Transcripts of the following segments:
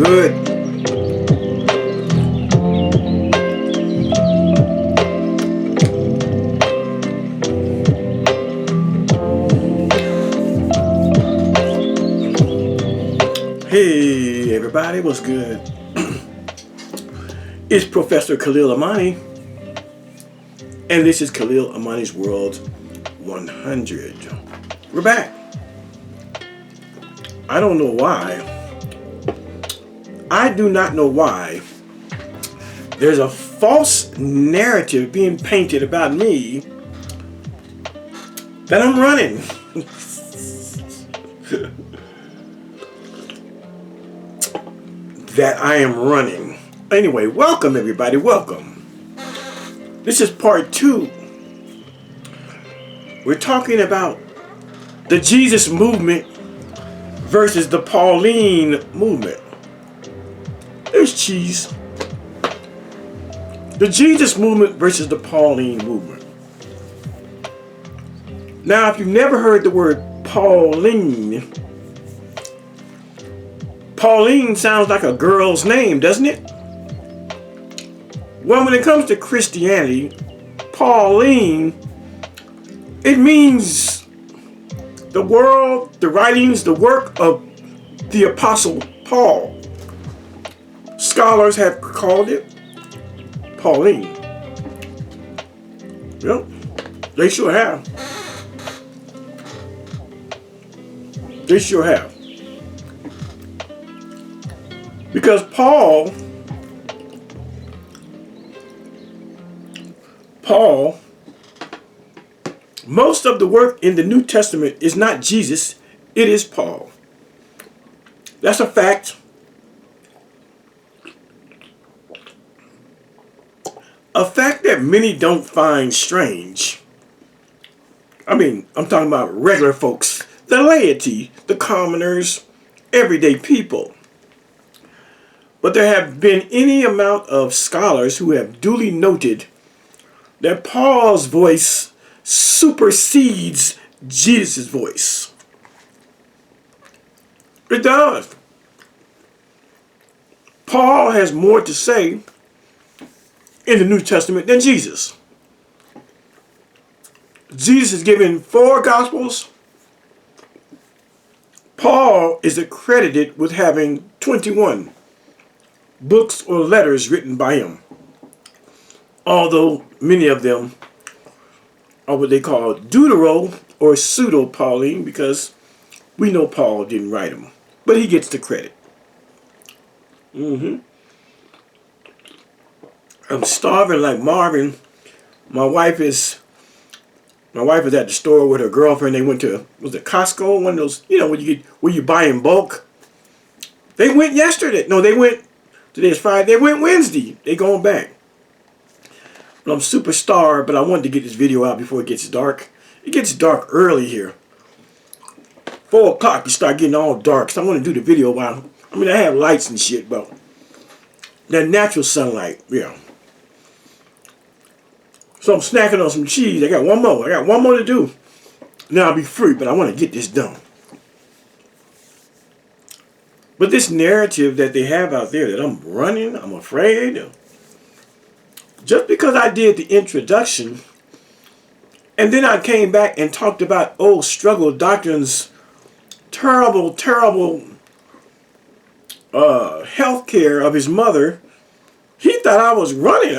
good. Hey everybody, what's good? It's Professor Khalil Amani, and this is Khalil Amani's World 100. We're back. I don't know why. I do not know why there's a false narrative being painted about me that I'm running. That I am running. Anyway, welcome everybody, welcome. This is part 2. We're talking about the Jesus movement versus the Pauline movement. There's cheese. The Jesus movement versus the Pauline movement. Now, if you've never heard the word Pauline, Pauline sounds like a girl's name, doesn't it? Well, when it comes to Christianity, Pauline, it means the world, the writings, the work of the Apostle Paul. Scholars have called it Pauline. Yep, they sure have. They sure have. Because Paul, most of the work in the New Testament is not Jesus, it is Paul. That's a fact. A fact that many don't find strange. I mean, I'm talking about regular folks, the laity, the commoners, everyday people. But there have been any amount of scholars who have duly noted that Paul's voice supersedes Jesus' voice. It does. Paul has more to say in the New Testament than Jesus. Jesus is given 4 Gospels. Paul is accredited with having 21 books or letters written by him, although many of them are what they call deutero or pseudo-Pauline, because we know Paul didn't write them, but he gets the credit. I'm starving like Marvin. My wife is at the store with her girlfriend. They went to, was it Costco? One of those, where you buy in bulk. They went yesterday. No, they went. Today's Friday. They went Wednesday. They going back. But I'm super starved, but I wanted to get this video out before it gets dark. It gets dark early here. 4 o'clock, you start getting all dark. So I want to do the video while, I have lights and shit, but that natural sunlight, yeah. So I'm snacking on some cheese. I got one more to do. Now I'll be free, but I want to get this done. But this narrative that they have out there that I'm running, I'm afraid, just because I did the introduction and then I came back and talked about old struggle doctrines, terrible health care of his mother, he thought I was running.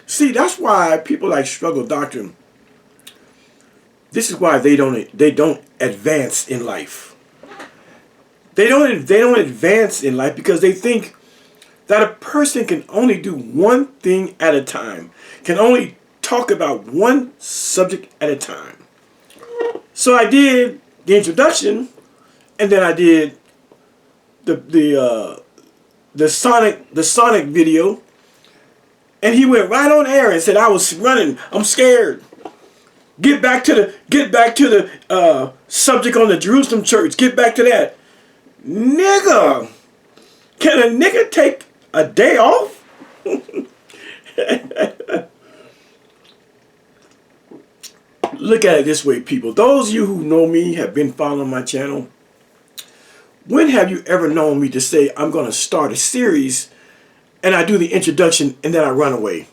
See, that's why people like struggle doctrine, this is why they don't advance in life. They don't advance in life because they think that a person can only do one thing at a time, can only talk about one subject at a time. So I did the introduction, and then I did the Sonic video, and he went right on air and said I was running. I'm scared. Get back to the subject on the Jerusalem church. Get back to that. Nigga, can a nigga take a day off? Look at it this way, people. Those of you who know me, have been following my channel, When have you ever known me to say I'm going to start a series and I do the introduction and then I run away?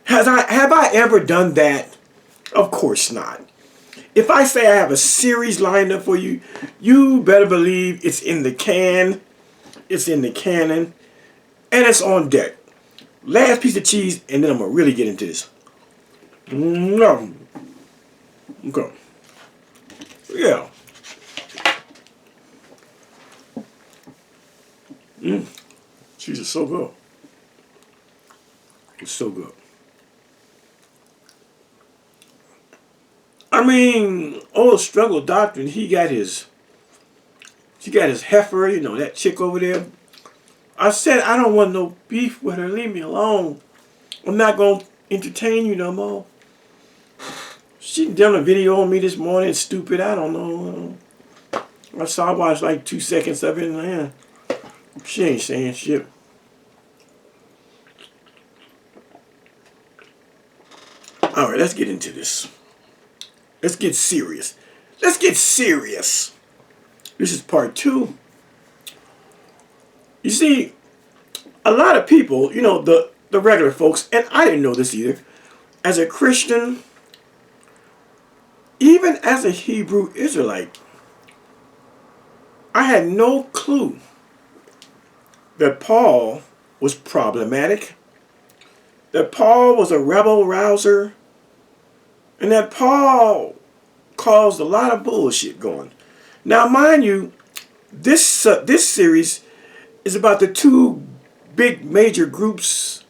Have I ever done that? Of course not. If I say I have a series lined up for you, you better believe it's in the can, it's in the cannon, and it's on deck. Last piece of cheese, and then I'm going to really get into this. No. Okay. Yeah. Cheese is so good. It's so good. I mean, old struggle doctrine, he got his heifer, you know, that chick over there. I said, I don't want no beef with her. Leave me alone. I'm not going to entertain you no more. She done a video on me this morning, stupid. I don't know. I watched like 2 seconds of it, and she ain't saying shit. All right, let's get into this. Let's get serious. Let's get serious. This is part 2. You see, a lot of people, you know, the regular folks, and I didn't know this either, as a Christian, even as a Hebrew Israelite, I had no clue that Paul was problematic, that Paul was a rebel rouser, and that Paul caused a lot of bullshit going. Now, mind you, this series is about the 2 big major groups,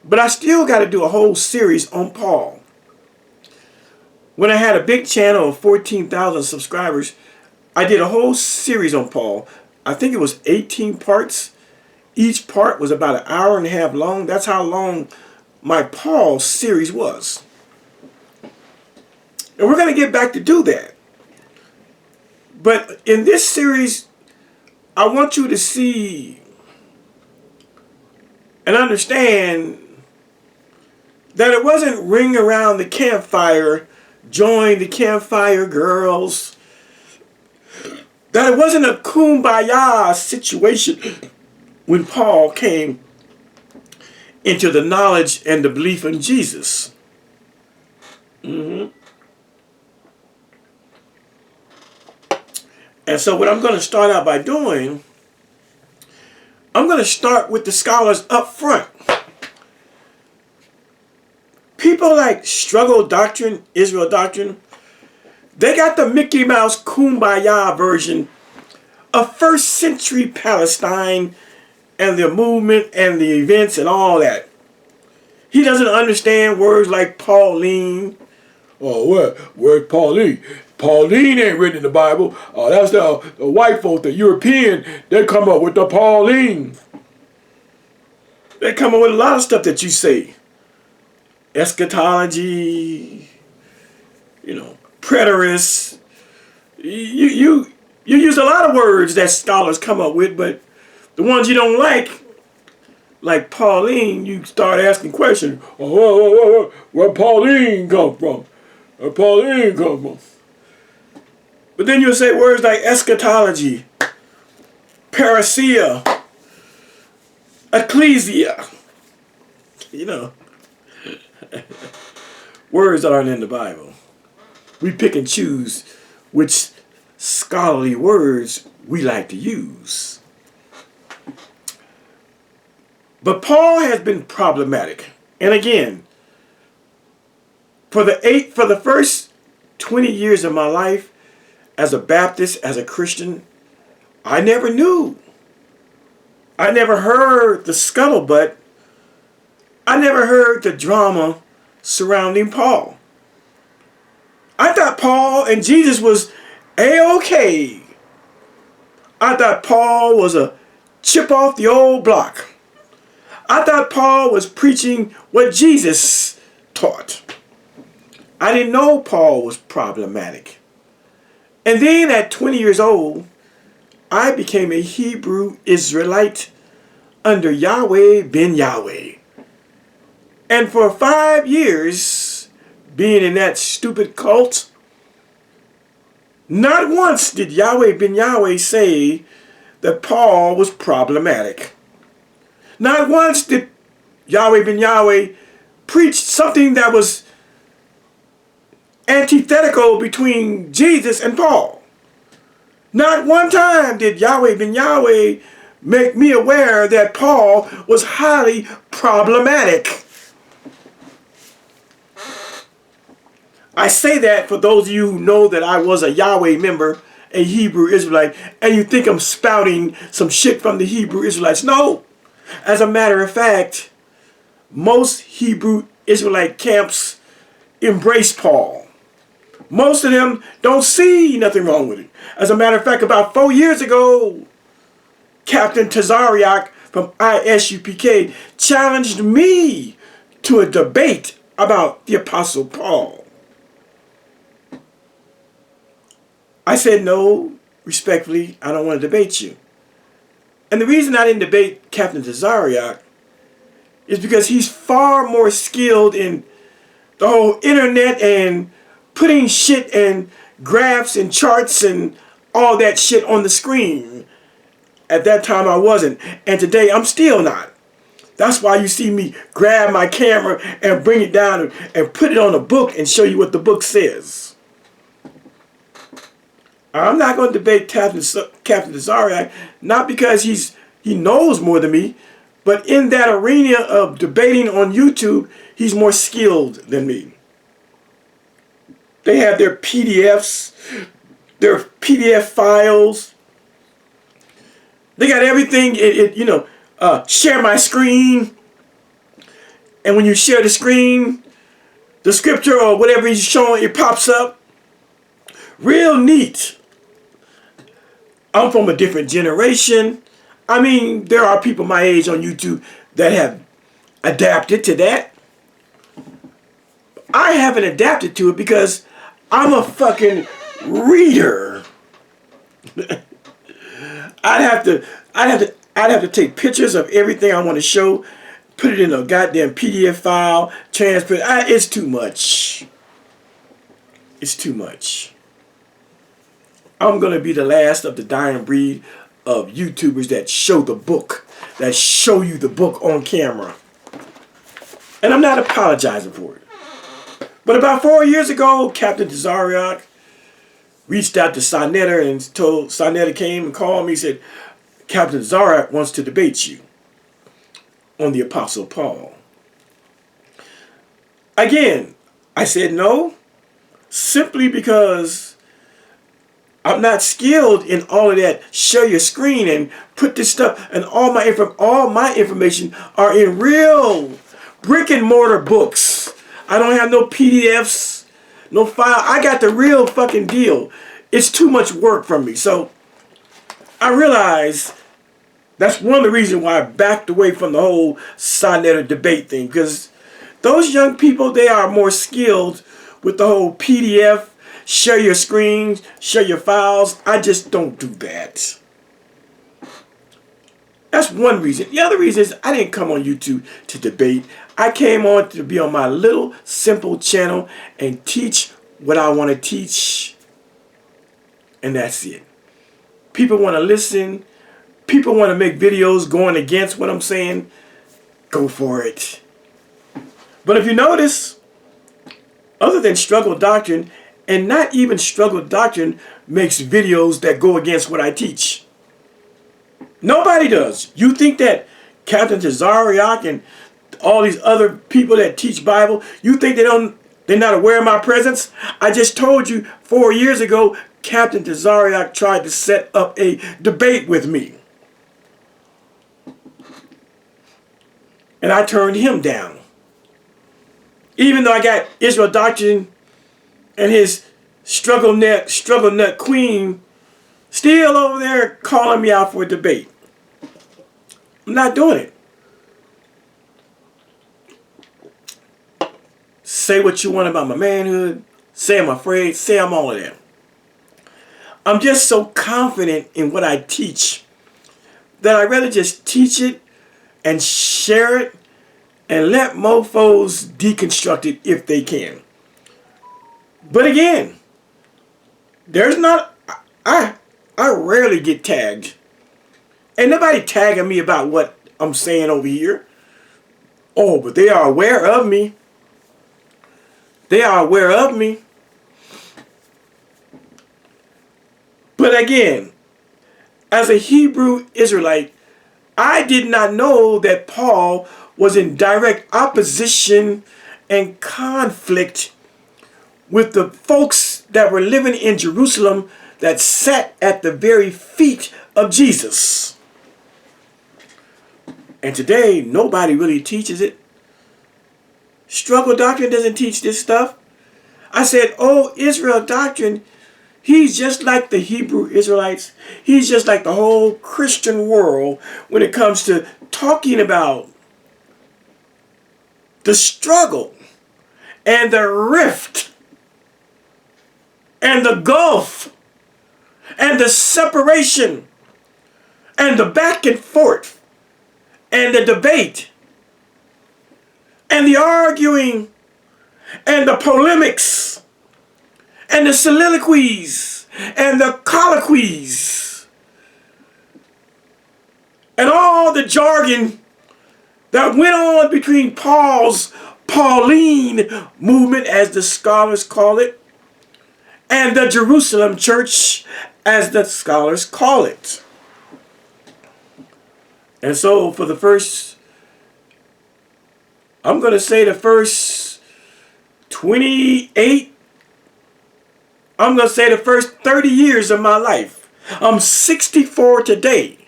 but I still got to do a whole series on Paul. When I had a big channel of 14,000 subscribers, I did a whole series on Paul. I think it was 18 parts. Each part was about an hour and a half long. That's how long my Paul series was. And we're going to get back to do that. But in this series, I want you to see and understand that it wasn't ring around the campfire, join the campfire girls, that it wasn't a kumbaya situation when Paul came into the knowledge and the belief in Jesus. And so what I'm going to start out by doing, I'm going to start with the scholars up front. People like Struggle Doctrine, Israel Doctrine, they got the Mickey Mouse Kumbaya version of first century Palestine and the movement and the events and all that. He doesn't understand words like Pauline. Oh, where's Pauline? Pauline ain't written in the Bible. That's the white folk, the European, they come up with the Pauline. They come up with a lot of stuff that you say. Eschatology, you know, preterist. You use a lot of words that scholars come up with, but the ones you don't like Pauline, you start asking questions. Where Pauline come from? Where Pauline come from? But then you'll say words like eschatology, parousia, ecclesia. You know, words that aren't in the Bible. We pick and choose which scholarly words we like to use. But Paul has been problematic. And again, for the first 20 years of my life, as a Baptist, as a Christian, I never knew. I never heard the scuttlebutt. I never heard the drama surrounding Paul. I thought Paul and Jesus was A-OK. I thought Paul was a chip off the old block. I thought Paul was preaching what Jesus taught. I didn't know Paul was problematic. And then at 20 years old, I became a Hebrew Israelite under Yahweh ben Yahweh. And for 5 years, being in that stupid cult, Not once did Yahweh ben Yahweh say that Paul was problematic. Not once did Yahweh ben Yahweh preach something that was antithetical between Jesus and Paul. Not one time did Yahweh ben Yahweh make me aware that Paul was highly problematic. I say that for those of you who know that I was a Yahweh member, a Hebrew Israelite, and you think I'm spouting some shit from the Hebrew Israelites. No. As a matter of fact, most Hebrew Israelite camps embrace Paul. Most of them don't see nothing wrong with it. As a matter of fact, about 4 years ago, Captain Tazariak from ISUPK challenged me to a debate about the Apostle Paul. I said, no, respectfully, I don't want to debate you. And the reason I didn't debate Captain Tazariak is because he's far more skilled in the whole internet and putting shit and graphs and charts and all that shit on the screen. At that time I wasn't, and today I'm still not. That's why you see me grab my camera and bring it down and put it on a book and show you what the book says. I'm not going to debate Captain Tazariak, not because he knows more than me, but in that arena of debating on YouTube, he's more skilled than me. They have their PDFs, their PDF files. They got everything, share my screen. And when you share the screen, the scripture or whatever he's showing, it pops up. Real neat. I'm from a different generation. I mean, there are people my age on YouTube that have adapted to that. I haven't adapted to it because I'm a fucking reader. I'd have to take pictures of everything I want to show, put it in a goddamn PDF file, transfer it. It's too much. It's too much. I'm going to be the last of the dying breed of YouTubers that show the book, that show you the book on camera. And I'm not apologizing for it. But about 4 years ago, Captain Tazariak reached out to Sonetta and told Sonetta came and called me and said, Captain Tazariak wants to debate you on the Apostle Paul. Again, I said no, simply because I'm not skilled in all of that. Share your screen and put this stuff, and all my information are in real brick and mortar books. I don't have no PDFs, no file. I got the real fucking deal. It's too much work for me. So I realize that's one of the reasons why I backed away from the whole Sonetta debate thing, because those young people, they are more skilled with the whole PDF. Share your screens, share your files. I just don't do that. That's one reason. The other reason is I didn't come on YouTube to debate. I came on to be on my little simple channel and teach what I want to teach. And that's it. People want to listen. People want to make videos going against what I'm saying. Go for it. But if you notice, other than Struggle Doctrine, and not even Struggle Doctrine makes videos that go against what I teach. Nobody does. You think that Captain Tazariak and all these other people that teach Bible, you think they're not aware of my presence? I just told you 4 years ago, Captain Tazariak tried to set up a debate with me. And I turned him down. Even though I got Israel Doctrine and his struggle nut queen still over there calling me out for a debate. I'm not doing it. Say what you want about my manhood. Say I'm afraid. Say I'm all of that. I'm just so confident in what I teach that I'd rather just teach it and share it and let mofos deconstruct it if they can. But again, There's not, I rarely get tagged. Ain't nobody tagging me about what I'm saying over here. Oh, but they are aware of me. They are aware of me. But again, as a Hebrew Israelite, I did not know that Paul was in direct opposition and conflict with the folks that were living in Jerusalem that sat at the very feet of Jesus. And today, nobody really teaches it. Struggle doctrine doesn't teach this stuff. I said, oh, Israel doctrine, he's just like the Hebrew Israelites. He's just like the whole Christian world when it comes to talking about the struggle and the rift and the gulf and the separation and the back and forth and the debate and the arguing and the polemics and the soliloquies and the colloquies and all the jargon that went on between Paul's Pauline movement, as the scholars call it, and the Jerusalem church, as the scholars call it. And so for the first, I'm going to say the first 28, I'm going to say the first 30 years of my life. I'm 64 today.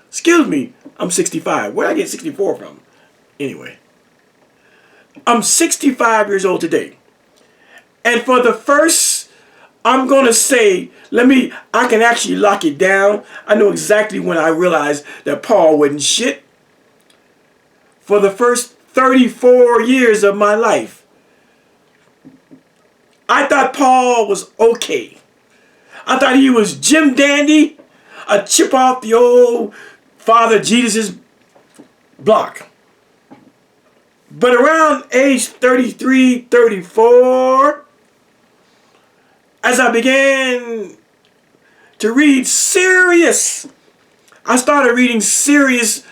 Excuse me, I'm 65. Where did I get 64 from? Anyway, I'm 65 years old today. And for the first, I'm going to say, I can actually lock it down. I know exactly when I realized that Paul wasn't shit. For the first 34 years of my life, I thought Paul was okay. I thought he was Jim Dandy, a chip off the old Father Jesus' block. But around age 33, 34, as I began to read I started reading serious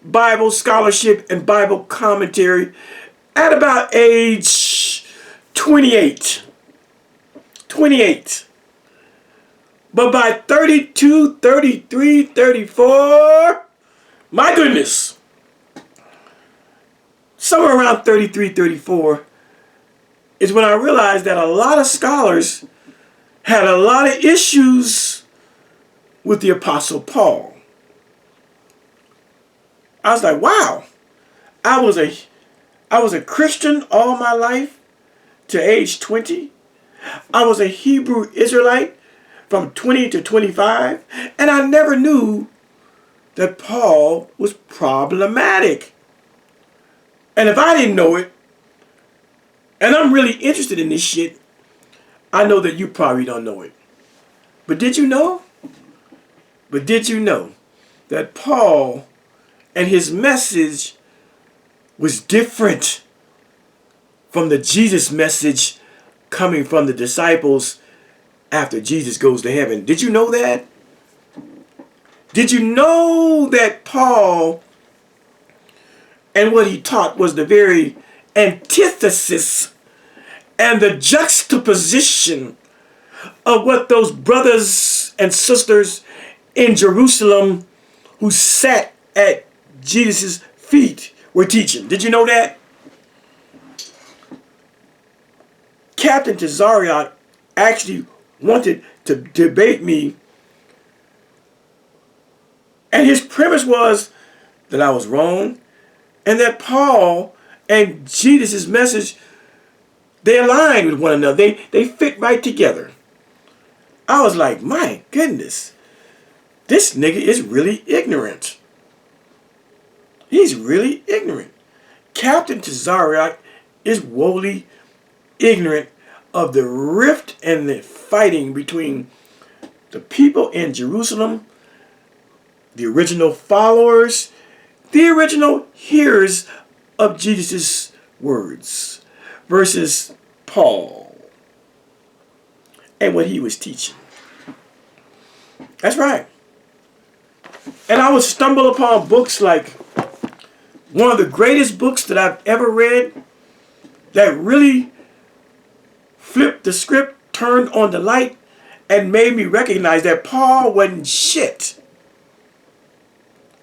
Bible scholarship and Bible commentary at about age 28. But by 32, 33, 34, my goodness, somewhere around 33, 34 is when I realized that a lot of scholars had a lot of issues with the Apostle Paul. I was like, wow, I was a Christian all my life to age 20. I was a Hebrew Israelite from 20 to 25, and I never knew that Paul was problematic. And if I didn't know it, and I'm really interested in this shit, I know that you probably don't know it. But did you know? But did you know that Paul and his message was different from the Jesus message coming from the disciples after Jesus goes to heaven? Did you know that? Did you know that Paul and what he taught was the very antithesis and the juxtaposition of what those brothers and sisters in Jerusalem who sat at Jesus' feet were teaching? Did you know that? Captain Tazariot actually wanted to debate me, and his premise was that I was wrong and that Paul and Jesus' message, they aligned with one another. They fit right together. I was like, my goodness, this nigga is really ignorant. He's really ignorant. Captain Tazariot is woefully ignorant of the rift and the fighting between the people in Jerusalem, the original followers, the original hearers of Jesus' words, versus Paul and what he was teaching. That's right. And I would stumble upon books like one of the greatest books that I've ever read that really flipped the script, turned on the light, and made me recognize that Paul wasn't shit.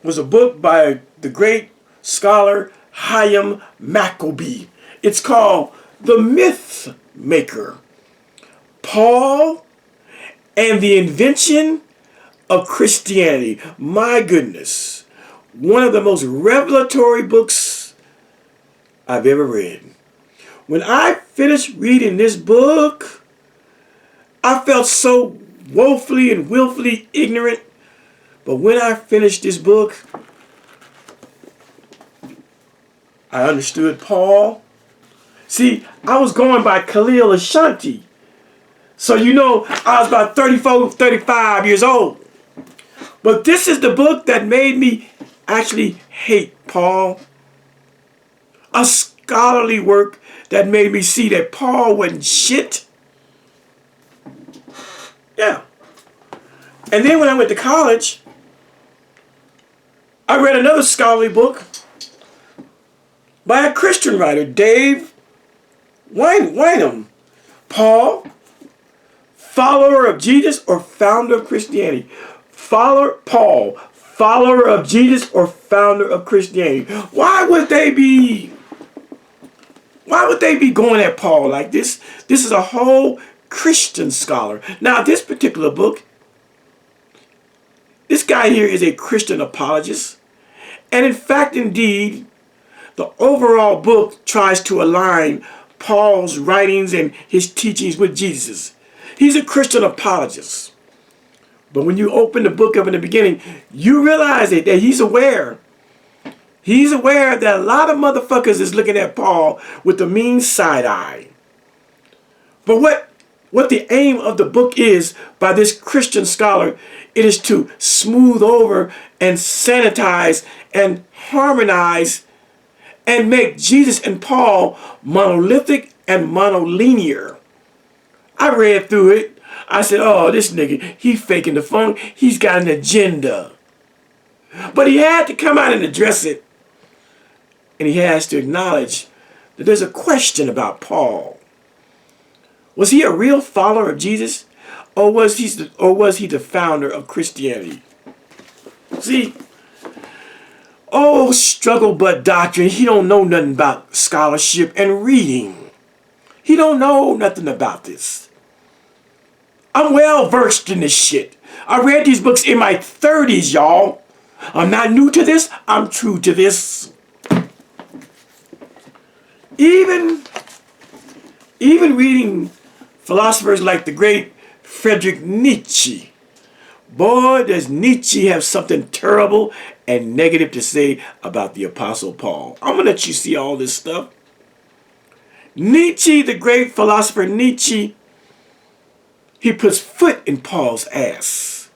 Was a book by the great scholar Hayam Maccabee. It's called The Myth Maker. Paul and the Invention of Christianity. My goodness. One of the most revelatory books I've ever read. When I finished reading this book, I felt so woefully and willfully ignorant. But when I finished this book, I understood Paul. See, I was going by Khalil Ashanti. So you know, I was about 34, 35 years old. But this is the book that made me actually hate Paul. A scholarly work that made me see that Paul wasn't shit. Yeah. And then when I went to college, I read another scholarly book by a Christian writer, Dave Wynham. Paul, follower of Jesus or founder of Christianity? Paul, follower of Jesus or founder of Christianity? Why would they be going at Paul like this? This is a whole Christian scholar. Now, this particular book, this guy here is a Christian apologist. And in fact, indeed, the overall book tries to align Paul's writings and his teachings with Jesus. He's a Christian apologist. But when you open the book up in the beginning, you realize that he's aware. He's aware that a lot of motherfuckers is looking at Paul with the mean side eye. But what the aim of the book is by this Christian scholar, it is to smooth over and sanitize and harmonize and make Jesus and Paul monolithic and monolinear. I read through it. I said, oh, this nigga, he faking the funk. He's got an agenda. But he had to come out and address it. And he has to acknowledge that there's a question about Paul. Was he a real follower of Jesus? Or was he the founder of Christianity? See, oh, struggle but doctrine. He don't know nothing about scholarship and reading. He don't know nothing about this. I'm well versed in this shit. I read these books in my 30s, y'all. I'm not new to this. I'm true to this. Even reading philosophers like the great Friedrich Nietzsche. Boy, does Nietzsche have something terrible and negative to say about the Apostle Paul. I'm going to let you see all this stuff. Nietzsche, the great philosopher Nietzsche, he puts foot in Paul's ass.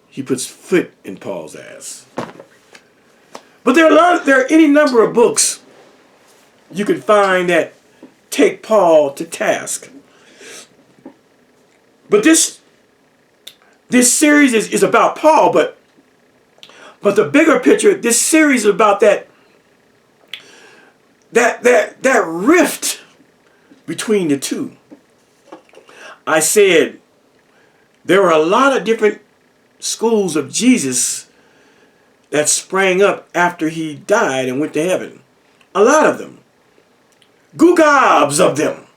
He puts foot in Paul's ass. But there are any number of books you can find that take Paul to task. But this series is about Paul, but the bigger picture, this series is about that rift between the two. I said there were a lot of different schools of Jesus that sprang up after he died and went to heaven. A lot of them. Gugobs of them.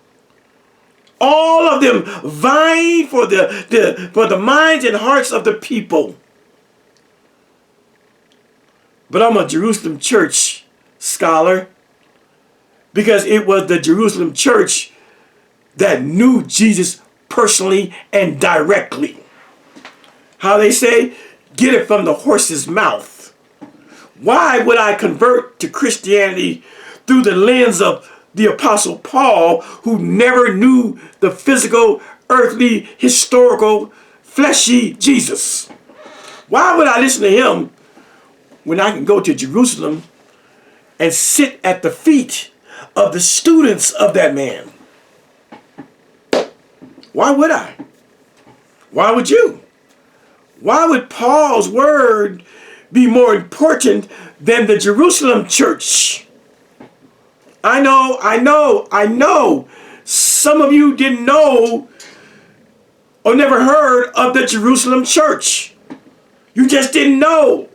All of them vying for the minds and hearts of the people. But I'm a Jerusalem church scholar because it was the Jerusalem church that knew Jesus personally and directly. How they say, get it from the horse's mouth. Why would I convert to Christianity through the lens of the Apostle Paul, who never knew the physical, earthly, historical, fleshy Jesus? Why would I listen to him when I can go to Jerusalem and sit at the feet of the students of that man? Why would I? Why would you? Why would Paul's word be more important than the Jerusalem church? I know. Some of you didn't know or never heard of the Jerusalem church. You just didn't know.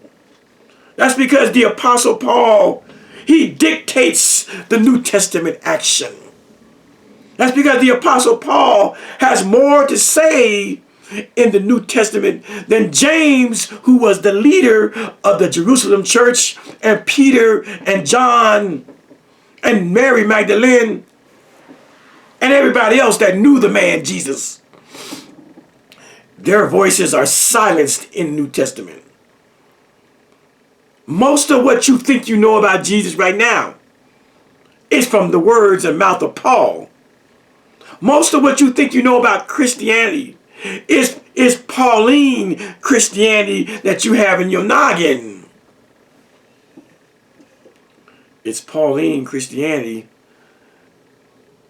That's because the Apostle Paul, he dictates the New Testament action. That's because the Apostle Paul has more to say in the New Testament than James, who was the leader of the Jerusalem church, and Peter and John and Mary Magdalene and everybody else that knew the man Jesus. Their voices are silenced in the New Testament. Most of what you think you know about Jesus right now is from the words and mouth of Paul. Most of what you think you know about Christianity is Pauline Christianity that you have in your noggin. It's Pauline Christianity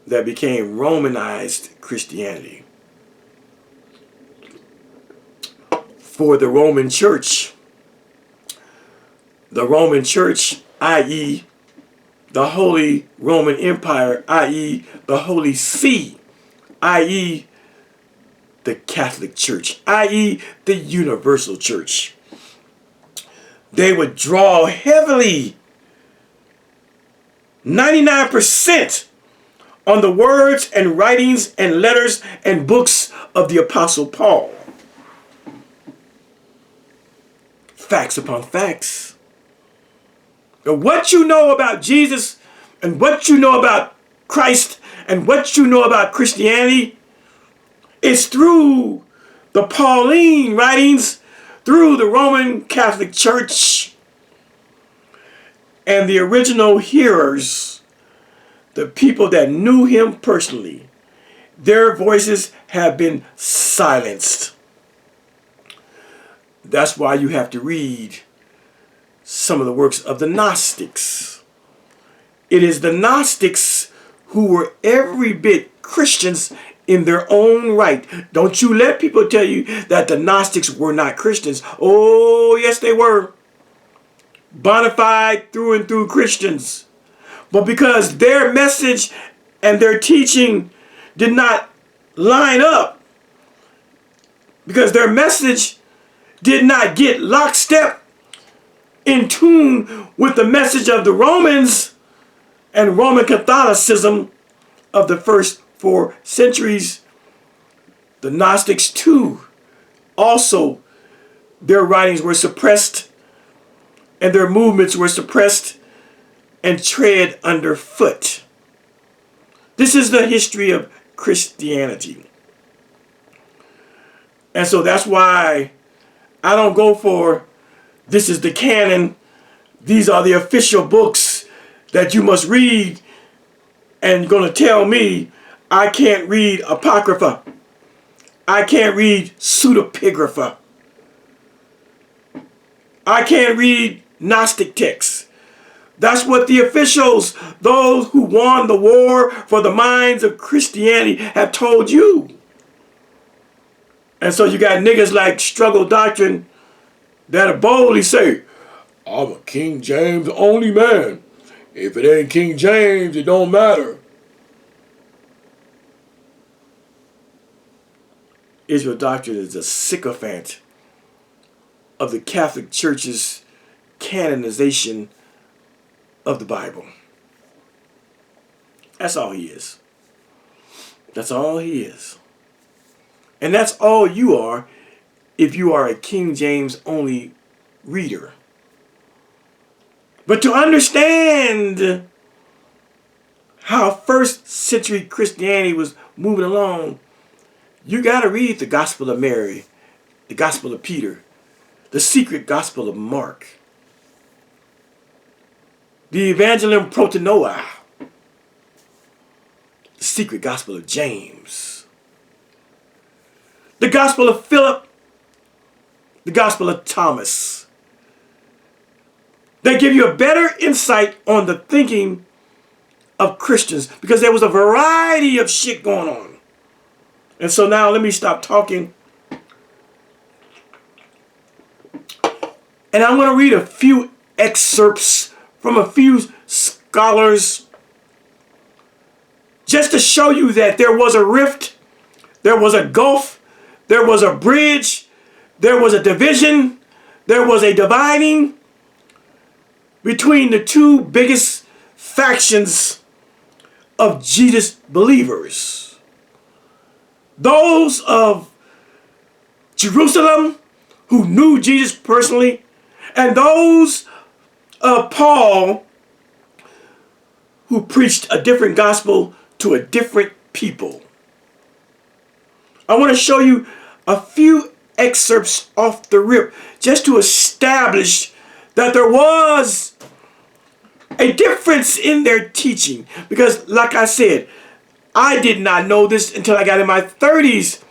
that became Romanized Christianity. For the Roman Church, i.e., the Holy Roman Empire, i.e., the Holy See, i.e., the Catholic Church, i.e., the Universal Church. They would draw heavily, 99%, on the words and writings and letters and books of the Apostle Paul. Facts upon facts. And what you know about Jesus and what you know about Christ and what you know about Christianity is through the Pauline writings, through the Roman Catholic Church, and the original hearers, the people that knew him personally. Their voices have been silenced. That's why you have to read some of the works of the Gnostics. It is the Gnostics who were every bit Christians in their own right. Don't you let people tell you that the Gnostics were not Christians. Oh, yes, they were. Bona fide through and through Christians. But because their message and their teaching did not line up, because their message did not get lockstep in tune with the message of the Romans and Roman Catholicism of the first 4 centuries, the Gnostics too, also their writings were suppressed and their movements were suppressed and tread underfoot. This is the history of Christianity. And so that's why I don't go for this is the canon, these are the official books that you must read, and you're going to tell me I can't read Apocrypha. I can't read pseudepigrapha. I can't read Gnostic texts. That's what the officials, those who won the war for the minds of Christianity, have told you. And so you got niggas like Struggle Doctrine that boldly say, I'm a King James only man. If it ain't King James, it don't matter. Israel Doctrine is a sycophant of the Catholic Church's canonization of the Bible. That's all he is. That's all he is. And that's all you are if you are a King James only reader. But to understand how first century Christianity was moving along, you got to read the Gospel of Mary, the Gospel of Peter, the secret Gospel of Mark, the Evangelium Protonoa, the secret Gospel of James, the Gospel of Philip, the Gospel of Thomas. They give you a better insight on the thinking of Christians because there was a variety of shit going on. And so now let me stop talking And I'm going to read a few excerpts from a few scholars just to show you that there was a rift, there was a gulf, there was a bridge, there was a division, there was a dividing between the two biggest factions of Jesus believers. Those of Jerusalem who knew Jesus personally, and those of Paul who preached a different gospel to a different people. I want to show you a few excerpts off the rip just to establish that there was a difference in their teaching. Because like I said, I did not know this until I got in my 30s,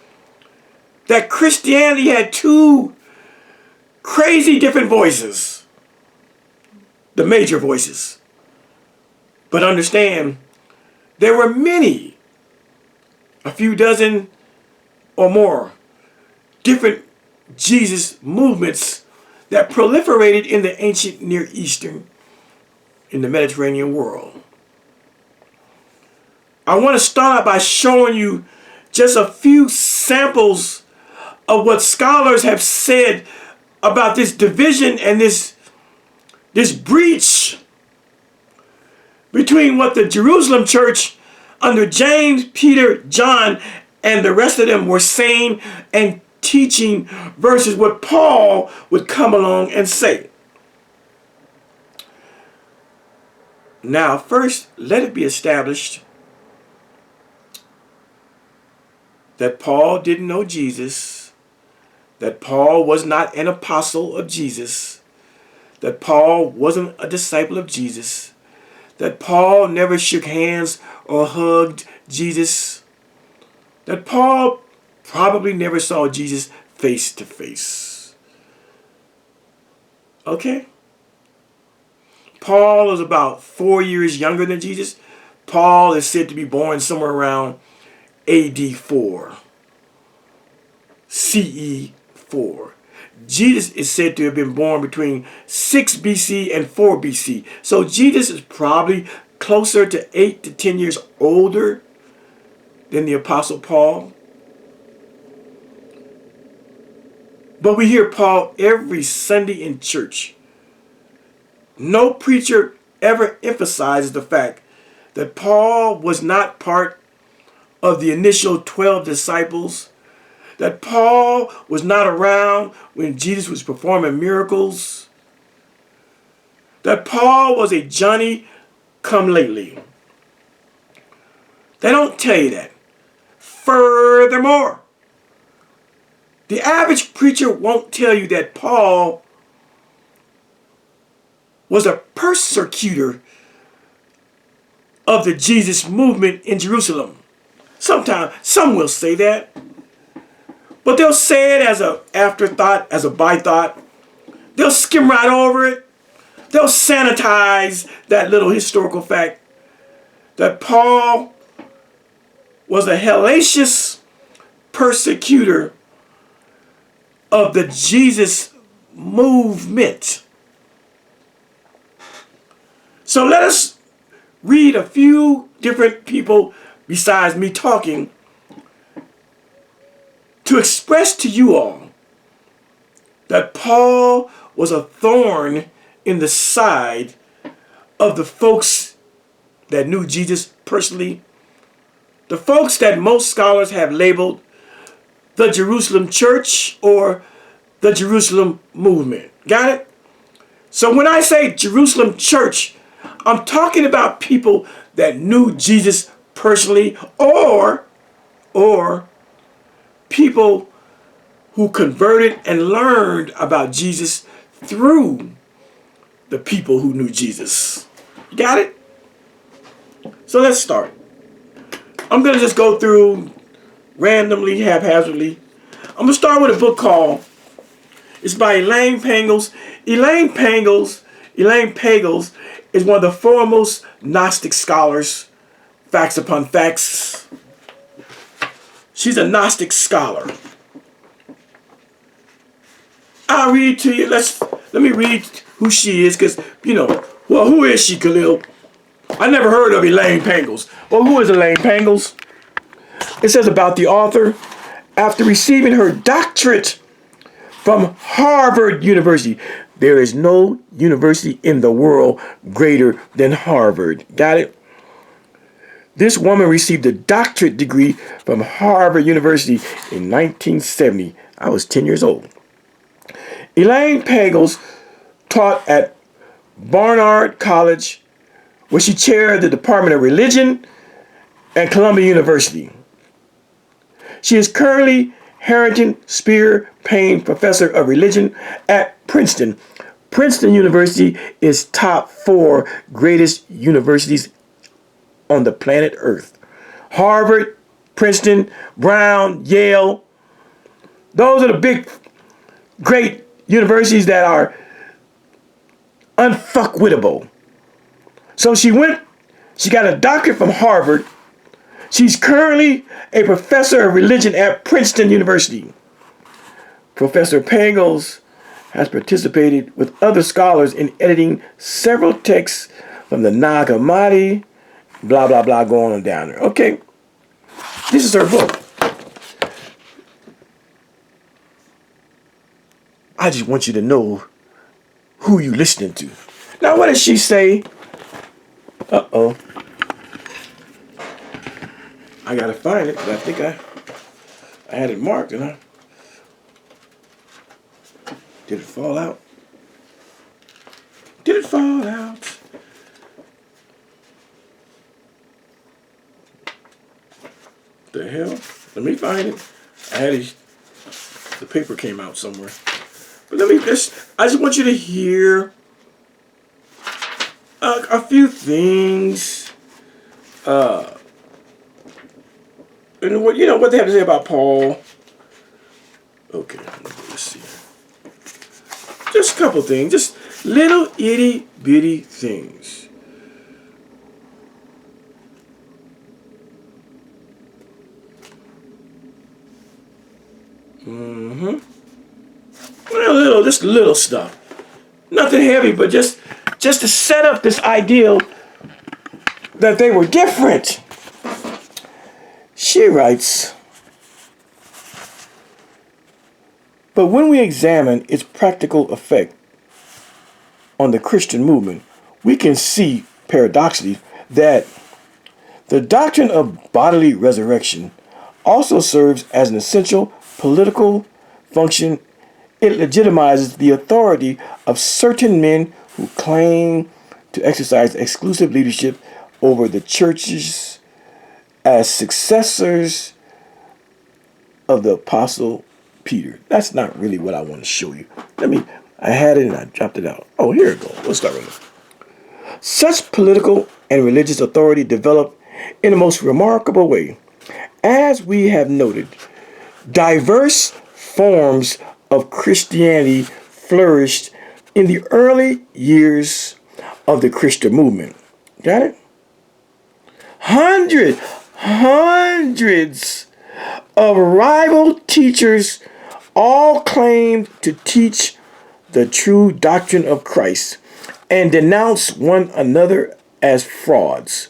that Christianity had two crazy different voices. The major voices. But understand, there were many, a few dozen or more, different Jesus movements that proliferated in the ancient Near Eastern, in the Mediterranean world. I want to start out by showing you just a few samples of what scholars have said about this division and this breach between what the Jerusalem church under James, Peter, John, and the rest of them were saying and teaching versus what Paul would come along and say. Now, first, let it be established that Paul didn't know Jesus, that Paul was not an apostle of Jesus, that Paul wasn't a disciple of Jesus, that Paul never shook hands or hugged Jesus, that Paul probably never saw Jesus face to face. Okay? Paul is about 4 years younger than Jesus. Paul is said to be born somewhere around AD 4, CE 4. Jesus is said to have been born between 6 BC and 4 BC. So Jesus is probably closer to 8 to 10 years older than the Apostle Paul. But we hear Paul every Sunday in church. No preacher ever emphasizes the fact that Paul was not part of the initial 12 disciples, that Paul was not around when Jesus was performing miracles, that Paul was a Johnny-come-lately. They don't tell you that. Furthermore, the average preacher won't tell you that Paul was a persecutor of the Jesus movement in Jerusalem. Sometimes, some will say that. But they'll say it as an afterthought, as a bythought. They'll skim right over it. They'll sanitize that little historical fact that Paul was a hellacious persecutor of the Jesus movement. So let us read a few different people besides me talking to express to you all that Paul was a thorn in the side of the folks that knew Jesus personally, the folks that most scholars have labeled the Jerusalem church or the Jerusalem movement. Got it? So when I say Jerusalem church, I'm talking about people that knew Jesus personally or people who converted and learned about Jesus through the people who knew Jesus. Got it? So let's start. I'm going to just go through randomly, haphazardly. I'm going to start with a book called, it's by Elaine Pagels. Elaine Pagels is one of the foremost Gnostic scholars, facts upon facts. She's a Gnostic scholar. I'll read to you. Let's Let me read who she is, because, you know, well, who is she, Khalil? I never heard of Elaine Pangos. Well, who is Elaine Pangos? It says about the author, after receiving her doctorate from Harvard University. There is no university in the world greater than Harvard. Got it? This woman received a doctorate degree from Harvard University in 1970. I was 10 years old. Elaine Pagels taught at Barnard College, where she chaired the Department of Religion at Columbia University. She is currently Harrington Spear Payne Professor of Religion at Princeton. Princeton University is top 4 greatest universities on the planet Earth. Harvard, Princeton, Brown, Yale. Those are the big, great universities that are unfuckwittable. So she got a doctorate from Harvard. She's currently a professor of religion at Princeton University. Professor Pangos has participated with other scholars in editing several texts from the Nag Hammadi, blah, blah, blah, going on down there. Okay, this is her book. I just want you to know who you listening to. Now, what does she say? Uh-oh. I gotta find it, but I think I had it marked, and did it fall out? Did it fall out? The hell? Let me find it. I had it. The paper came out somewhere. But I just want you to hear a few things. And what what they have to say about Paul. Okay, let's see. Just a couple things, just little itty bitty things. Well, just little stuff. Nothing heavy, but just to set up this ideal that they were different. She writes, but when we examine its practical effect on the Christian movement, we can see, paradoxically, that the doctrine of bodily resurrection also serves as an essential political function. It legitimizes the authority of certain men who claim to exercise exclusive leadership over the churches as successors of the Apostle Peter. That's not really what I want to show you. I had it and I dropped it out. Oh, here it goes. Let's start with it. Such political and religious authority developed in the most remarkable way. As we have noted, diverse forms of Christianity flourished in the early years of the Christian movement. Got it? Hundreds of rival teachers all claimed to teach the true doctrine of Christ and denounce one another as frauds.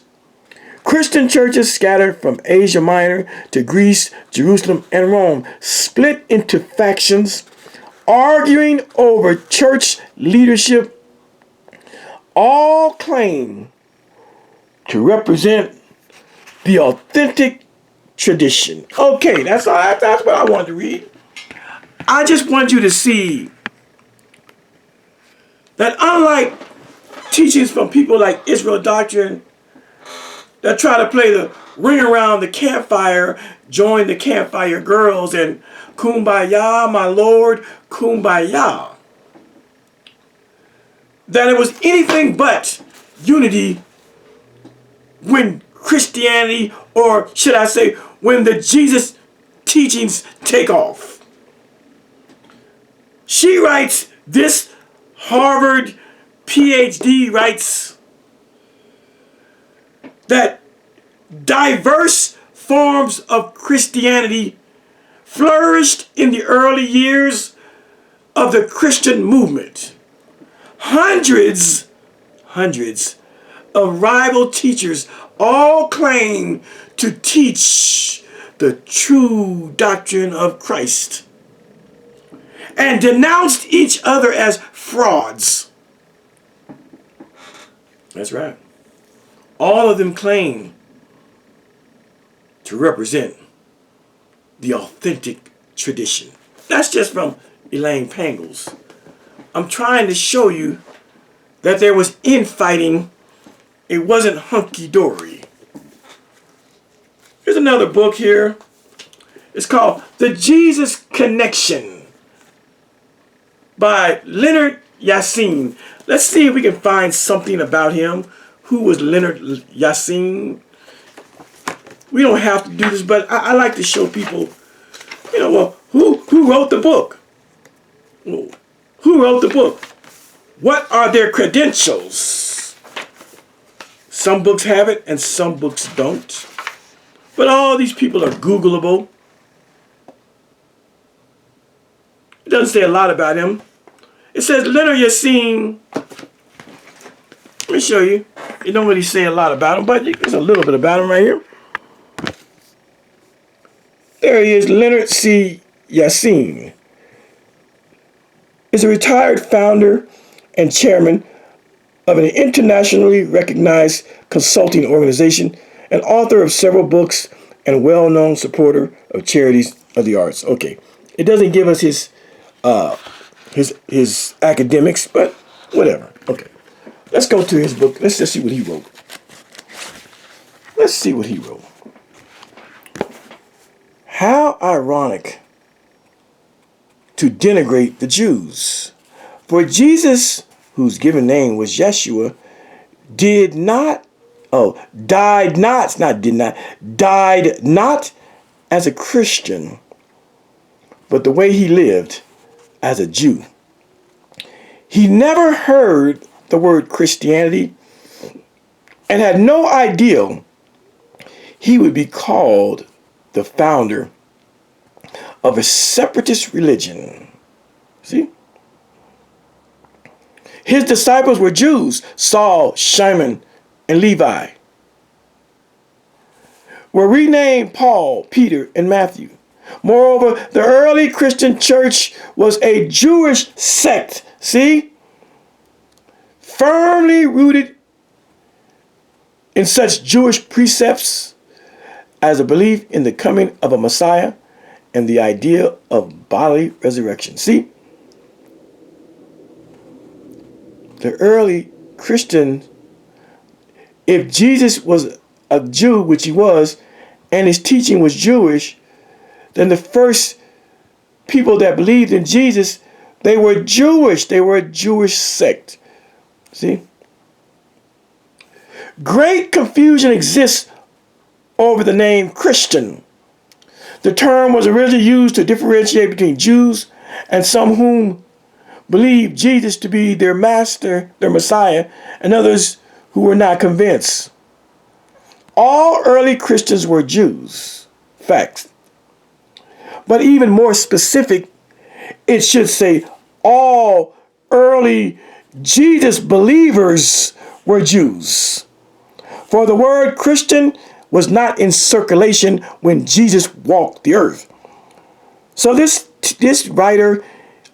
Christian churches scattered from Asia Minor to Greece, Jerusalem, and Rome split into factions, arguing over church leadership. All claim to represent the authentic tradition. Okay, that's what I wanted to read. I just want you to see that unlike teachings from people like Israel Doctrine that try to play the ring around the campfire, join the campfire girls, and kumbaya, my Lord, kumbaya, that it was anything but unity when Christianity, or should I say, when the Jesus teachings take off. She writes, this Harvard PhD writes that diverse forms of Christianity flourished in the early years of the Christian movement. hundreds of rival teachers all claim to teach the true doctrine of Christ and denounced each other as frauds. That's right. All of them claim to represent the authentic tradition. That's just from Elaine Pangles. I'm trying to show you that there was infighting. It wasn't hunky-dory. Here's another book here. It's called The Jesus Connection by Leonard Yassin. Let's see if we can find something about him. Who was Leonard Yassin? We don't have to do this, but I like to show people, well, who wrote the book? Who wrote the book? What are their credentials? Some books have it and some books don't. But all these people are Googleable. It doesn't say a lot about him. It says Leonard Yassin. Let me show you. It don't really say a lot about him, but there's a little bit about him right here. There he is, Leonard C. Yassin. Is a retired founder and chairman of an internationally recognized consulting organization, and author of several books, and a well-known supporter of charities of the arts. Okay, it doesn't give us his academics, but whatever. Okay, let's go to his book. Let's just see what he wrote. Let's see what he wrote. How ironic to denigrate the Jews. For Jesus, whose given name was Yeshua, died not as a Christian, but the way he lived as a Jew. He never heard the word Christianity and had no idea he would be called the founder of a separatist religion. See? His disciples were Jews, Saul, Shimon, and Levi. Were renamed Paul, Peter, and Matthew. Moreover, the early Christian church was a Jewish sect, see? Firmly rooted in such Jewish precepts as a belief in the coming of a Messiah and the idea of bodily resurrection. See? The early Christian, if Jesus was a Jew, which he was, and his teaching was Jewish, then the first people that believed in Jesus, they were Jewish. They were a Jewish sect. See? Great confusion exists over the name Christian. The term was originally used to differentiate between Jews and some whom believed Jesus to be their master, their Messiah, and others who were not convinced. All early Christians were Jews. Facts. But even more specific, it should say all early Jesus believers were Jews. For the word Christian was not in circulation when Jesus walked the earth. So this writer,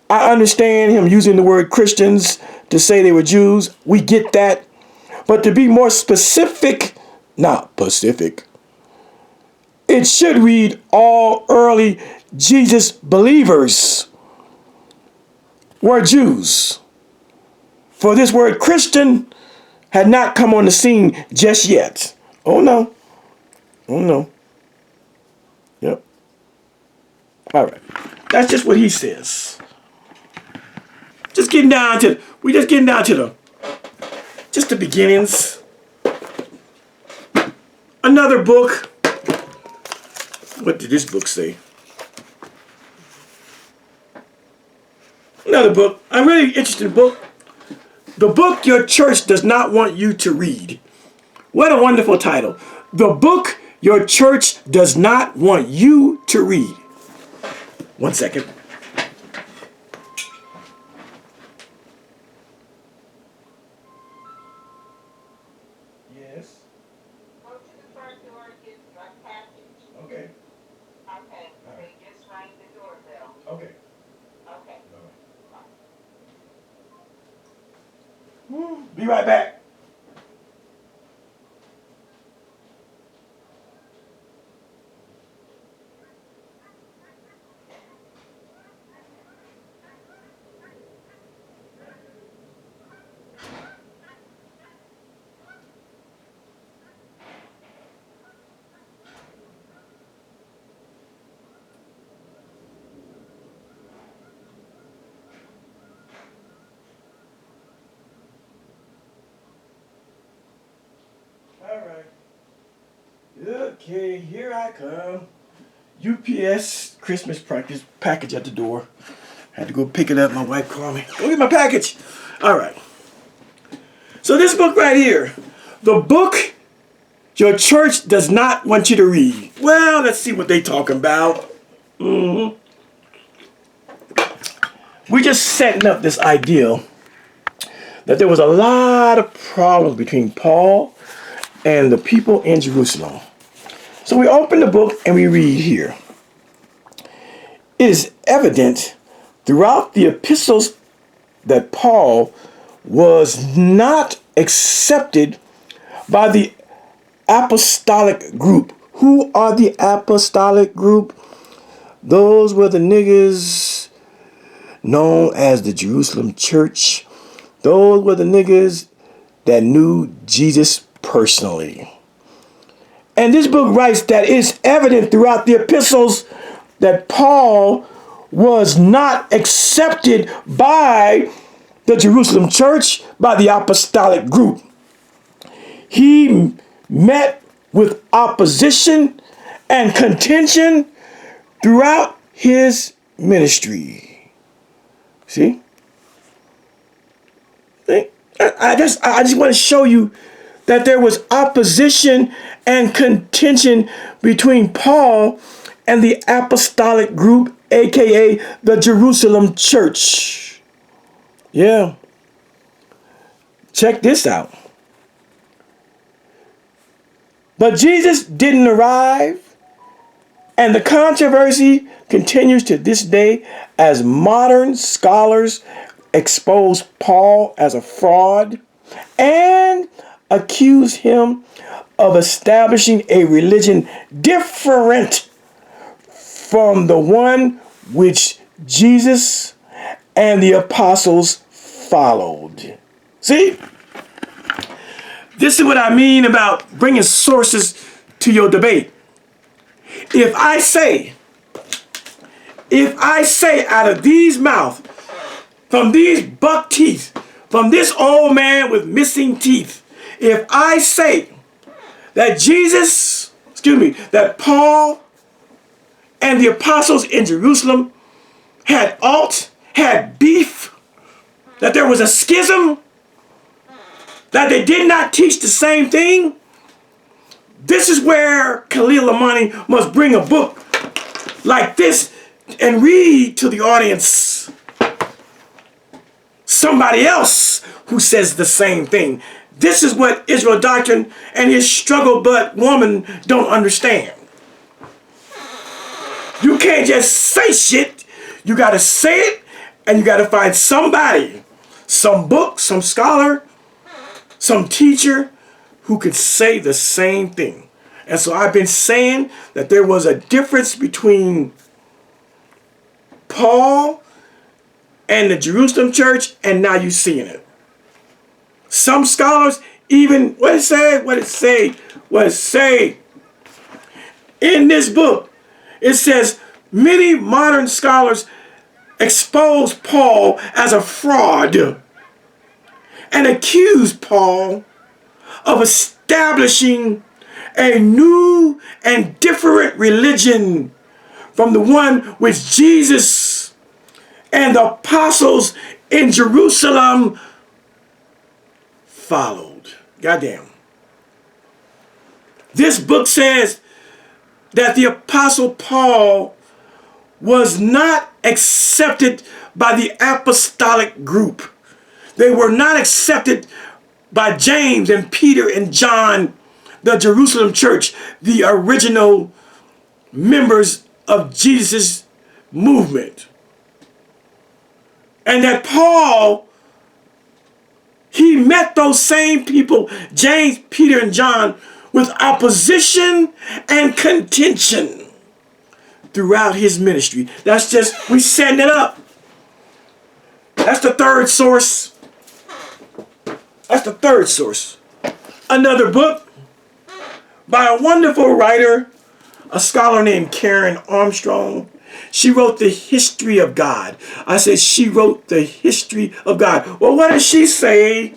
I understand him using the word Christians to say they were Jews. We get that. But to be more specific, not Pacific, it should read all early Jesus believers were Jews. For this word Christian had not come on the scene just yet. Oh no. Oh no. Yep. All right. That's just what he says. Just getting down to the beginnings. Another book. What did this book say? Another book. I'm really interested in the book. The book your church does not want you to read. What a wonderful title. The book your church does not want you to read. 1 second. Be right back. All right. Okay, here I come. UPS Christmas package at the door. Had to go pick it up. My wife called me. Go get my package. All right. So this book right here, the book your church does not want you to read. Well, let's see what they talking about. We're just setting up this idea that there was a lot of problems between Paul and the people in Jerusalem. So we open the book and we read here. It is evident throughout the epistles that Paul was not accepted by the apostolic group. Who are the apostolic group? Those were the niggas known as the Jerusalem church. Those were the niggas that knew Jesus personally. And this book writes that it's evident throughout the epistles that Paul was not accepted by the Jerusalem church, by the apostolic group. He met with opposition and contention throughout his ministry. See? I just want to show you that there was opposition and contention between Paul and the apostolic group, aka the Jerusalem church. Yeah. Check this out. But Jesus didn't arrive, and the controversy continues to this day as modern scholars expose Paul as a fraud and accuse him of establishing a religion different from the one which Jesus and the apostles followed. See? This is what I mean about bringing sources to your debate. If I say out of these mouths, from these buck teeth, from this old man with missing teeth, if I say that that Paul and the apostles in Jerusalem had beef, that there was a schism, that they did not teach the same thing, this is where Khalil Amani must bring a book like this and read to the audience somebody else who says the same thing. This is what Israel Doctrine and his struggle butt woman don't understand. You can't just say shit. You got to say it, and you got to find somebody, some book, some scholar, some teacher who could say the same thing. And so I've been saying that there was a difference between Paul and the Jerusalem church, and now you're seeing it. Some scholars even, what it say in this book, it says many modern scholars expose Paul as a fraud and accuse Paul of establishing a new and different religion from the one which Jesus and the apostles in Jerusalem followed. Goddamn. This book says that the apostle Paul was not accepted by the apostolic group. They were not accepted by James and Peter and John, the Jerusalem church, the original members of Jesus' movement. And that Paul, He met those same people, James, Peter, and John, with opposition and contention throughout his ministry. That's just, we setting it up. That's the third source. That's the third source. Another book by a wonderful writer, a scholar named Karen Armstrong. She wrote The History of God. I said she wrote The History of God. Well, what does she say?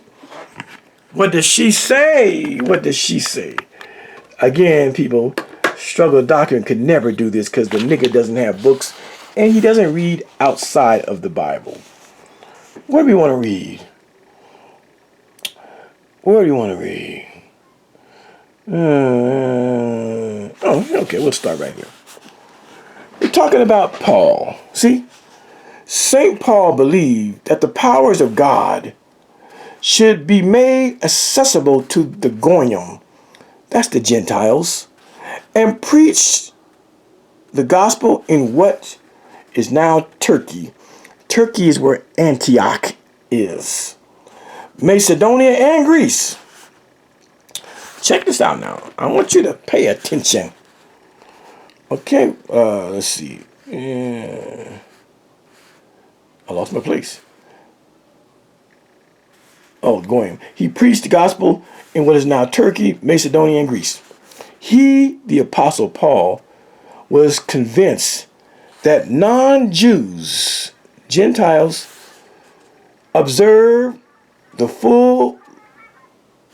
What does she say? What does she say? Again, people, Struggle Doctrine could never do this because the nigga doesn't have books and he doesn't read outside of the Bible. What do we want to read? Where do you want to read? Okay, we'll start right here. We're talking about Paul. See, St. Paul believed that the powers of God should be made accessible to the Goyim, that's the Gentiles, and preached the gospel in what is now Turkey. Turkey is where Antioch is. Macedonia and Greece. Check this out now. I want you to pay attention. Okay, let's see. I lost my place. Oh, Goyim. He preached the gospel in what is now Turkey, Macedonia, and Greece. He, the Apostle Paul, was convinced that non-Jews, Gentiles, observe the full...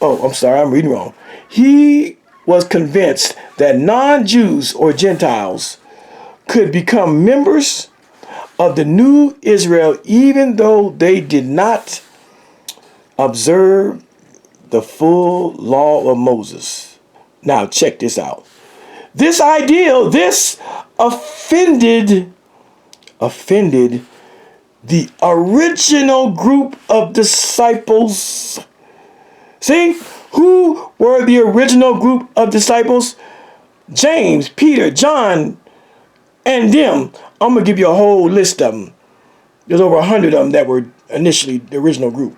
Oh, I'm sorry, I'm reading wrong. He was convinced that non-Jews or Gentiles could become members of the new Israel even though they did not observe the full law of Moses. Now check this out. This ideal, this offended the original group of disciples. See, who were the original group of disciples? James, Peter, John, and them. I'm going to give you a whole list of them. There's over 100 of them that were initially the original group.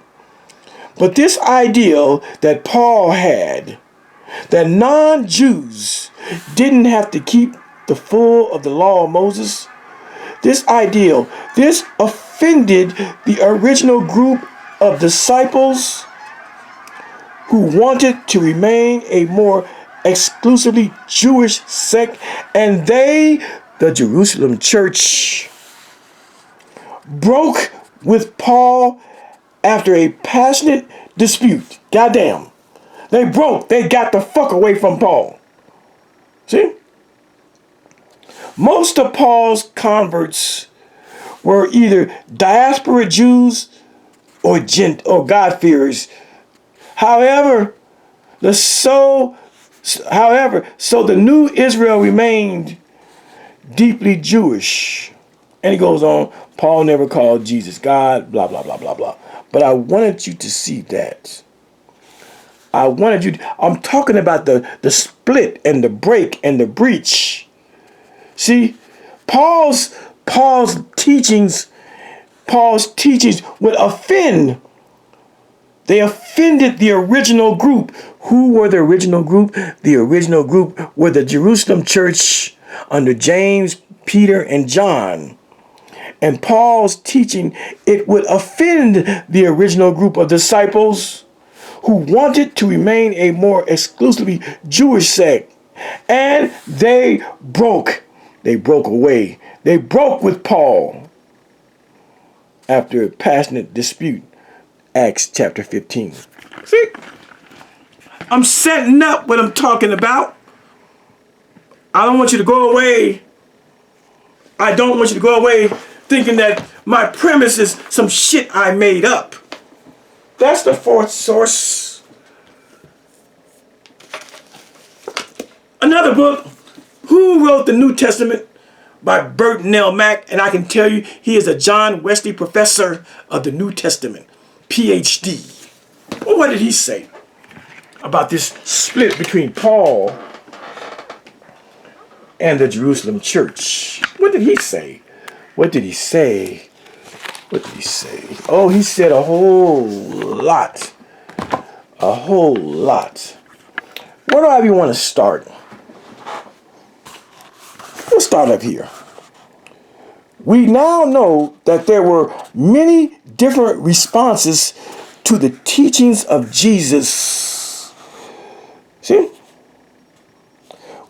But this ideal that Paul had, that non-Jews didn't have to keep the full of the law of Moses, this ideal, this offended the original group of disciples who wanted to remain a more exclusively Jewish sect, and they, the Jerusalem church, broke with Paul after a passionate dispute. Goddamn. They broke. They got the fuck away from Paul. See? Most of Paul's converts were either diaspora Jews or God-fearers. However, so the new Israel remained deeply Jewish. And he goes on, Paul never called Jesus God, blah, blah, blah, blah, blah. But I wanted you to see that. I'm talking about the split and the break and the breach. See, Paul's teachings would offend. They offended the original group. Who were the original group? The original group were the Jerusalem church under James, Peter, and John. And Paul's teaching, it would offend the original group of disciples who wanted to remain a more exclusively Jewish sect. And they broke. They broke away. They broke with Paul after a passionate dispute. Acts chapter 15. See? I'm setting up what I'm talking about. I don't want you to go away. I don't want you to go away thinking that my premise is some shit I made up. That's the fourth source. Another book, Who Wrote the New Testament? By Burton L. Mack. And I can tell you, he is a John Wesley professor of the New Testament. PhD. Well, what did he say about this split between Paul and the Jerusalem church? What did he say? What did he say? What did he say? Oh, he said a whole lot. a whole lot. Where do I even want to start? Let's start up here. We now know that there were many different responses to the teachings of Jesus. See?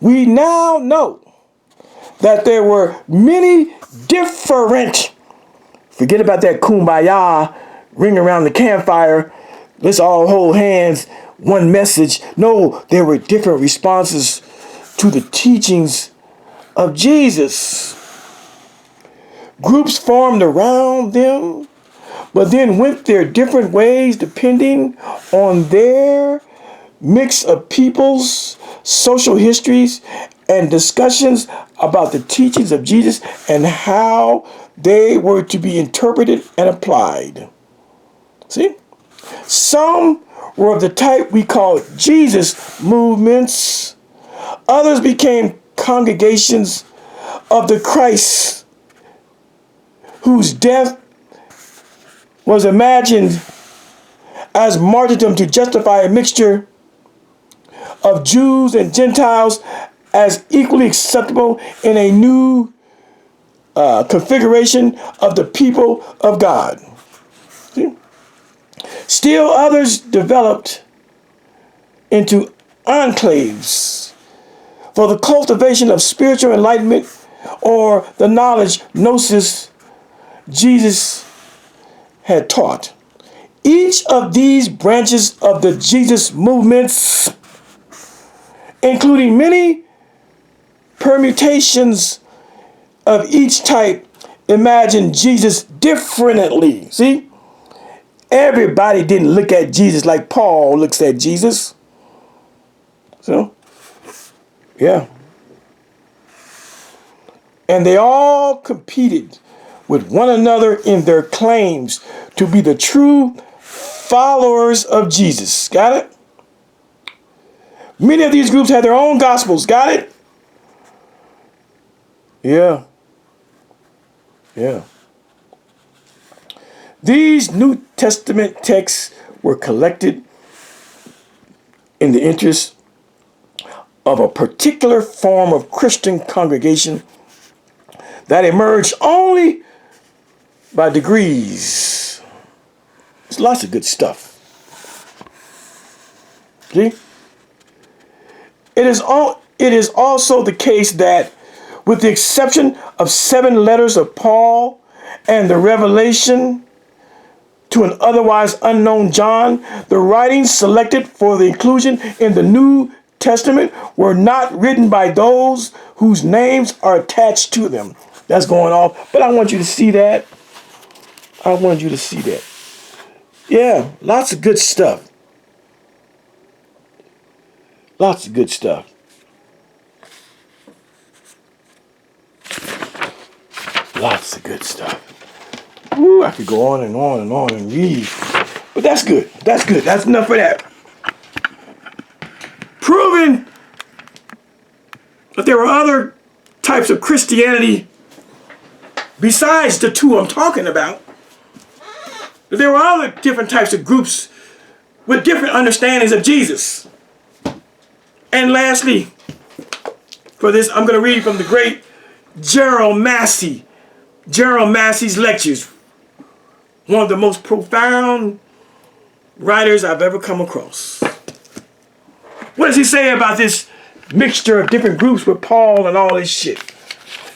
We now know that there were many different, forget about that kumbaya, ring around the campfire, let's all hold hands, one message. No, there were different responses to the teachings of Jesus. Groups formed around them, but then went their different ways depending on their mix of peoples, social histories, and discussions about the teachings of Jesus and how they were to be interpreted and applied. See? Some were of the type we call Jesus movements. Others became congregations of the Christ, whose death was imagined as martyrdom to justify a mixture of Jews and Gentiles as equally acceptable in a new configuration of the people of God. See? Still others developed into enclaves for the cultivation of spiritual enlightenment or the knowledge gnosis Jesus had taught. Each of these branches of the Jesus movements, including many permutations of each type, imagine Jesus differently. See? Everybody didn't look at Jesus like Paul looks at Jesus. So, yeah. And they all competed with one another in their claims to be the true followers of Jesus. Got it? Many of these groups had their own gospels. Got it? Yeah. Yeah. These New Testament texts were collected in the interest of a particular form of Christian congregation that emerged only by degrees. There's lots of good stuff. See? It is also the case that, with the exception of 7 letters of Paul and the revelation to an otherwise unknown John, the writings selected for the inclusion in the New Testament were not written by those whose names are attached to them. That's going off, but I want you to see that. I want you to see that. Yeah, lots of good stuff. Lots of good stuff. Lots of good stuff. Ooh, I could go on and on and on and read. But that's good. That's good. That's enough for that. Proving that there were other types of Christianity besides the two I'm talking about. That there were other different types of groups with different understandings of Jesus. And lastly, for this, I'm going to read from the great Gerald Massey. Gerald Massey's lectures. One of the most profound writers I've ever come across. What does he say about this mixture of different groups with Paul and all this shit?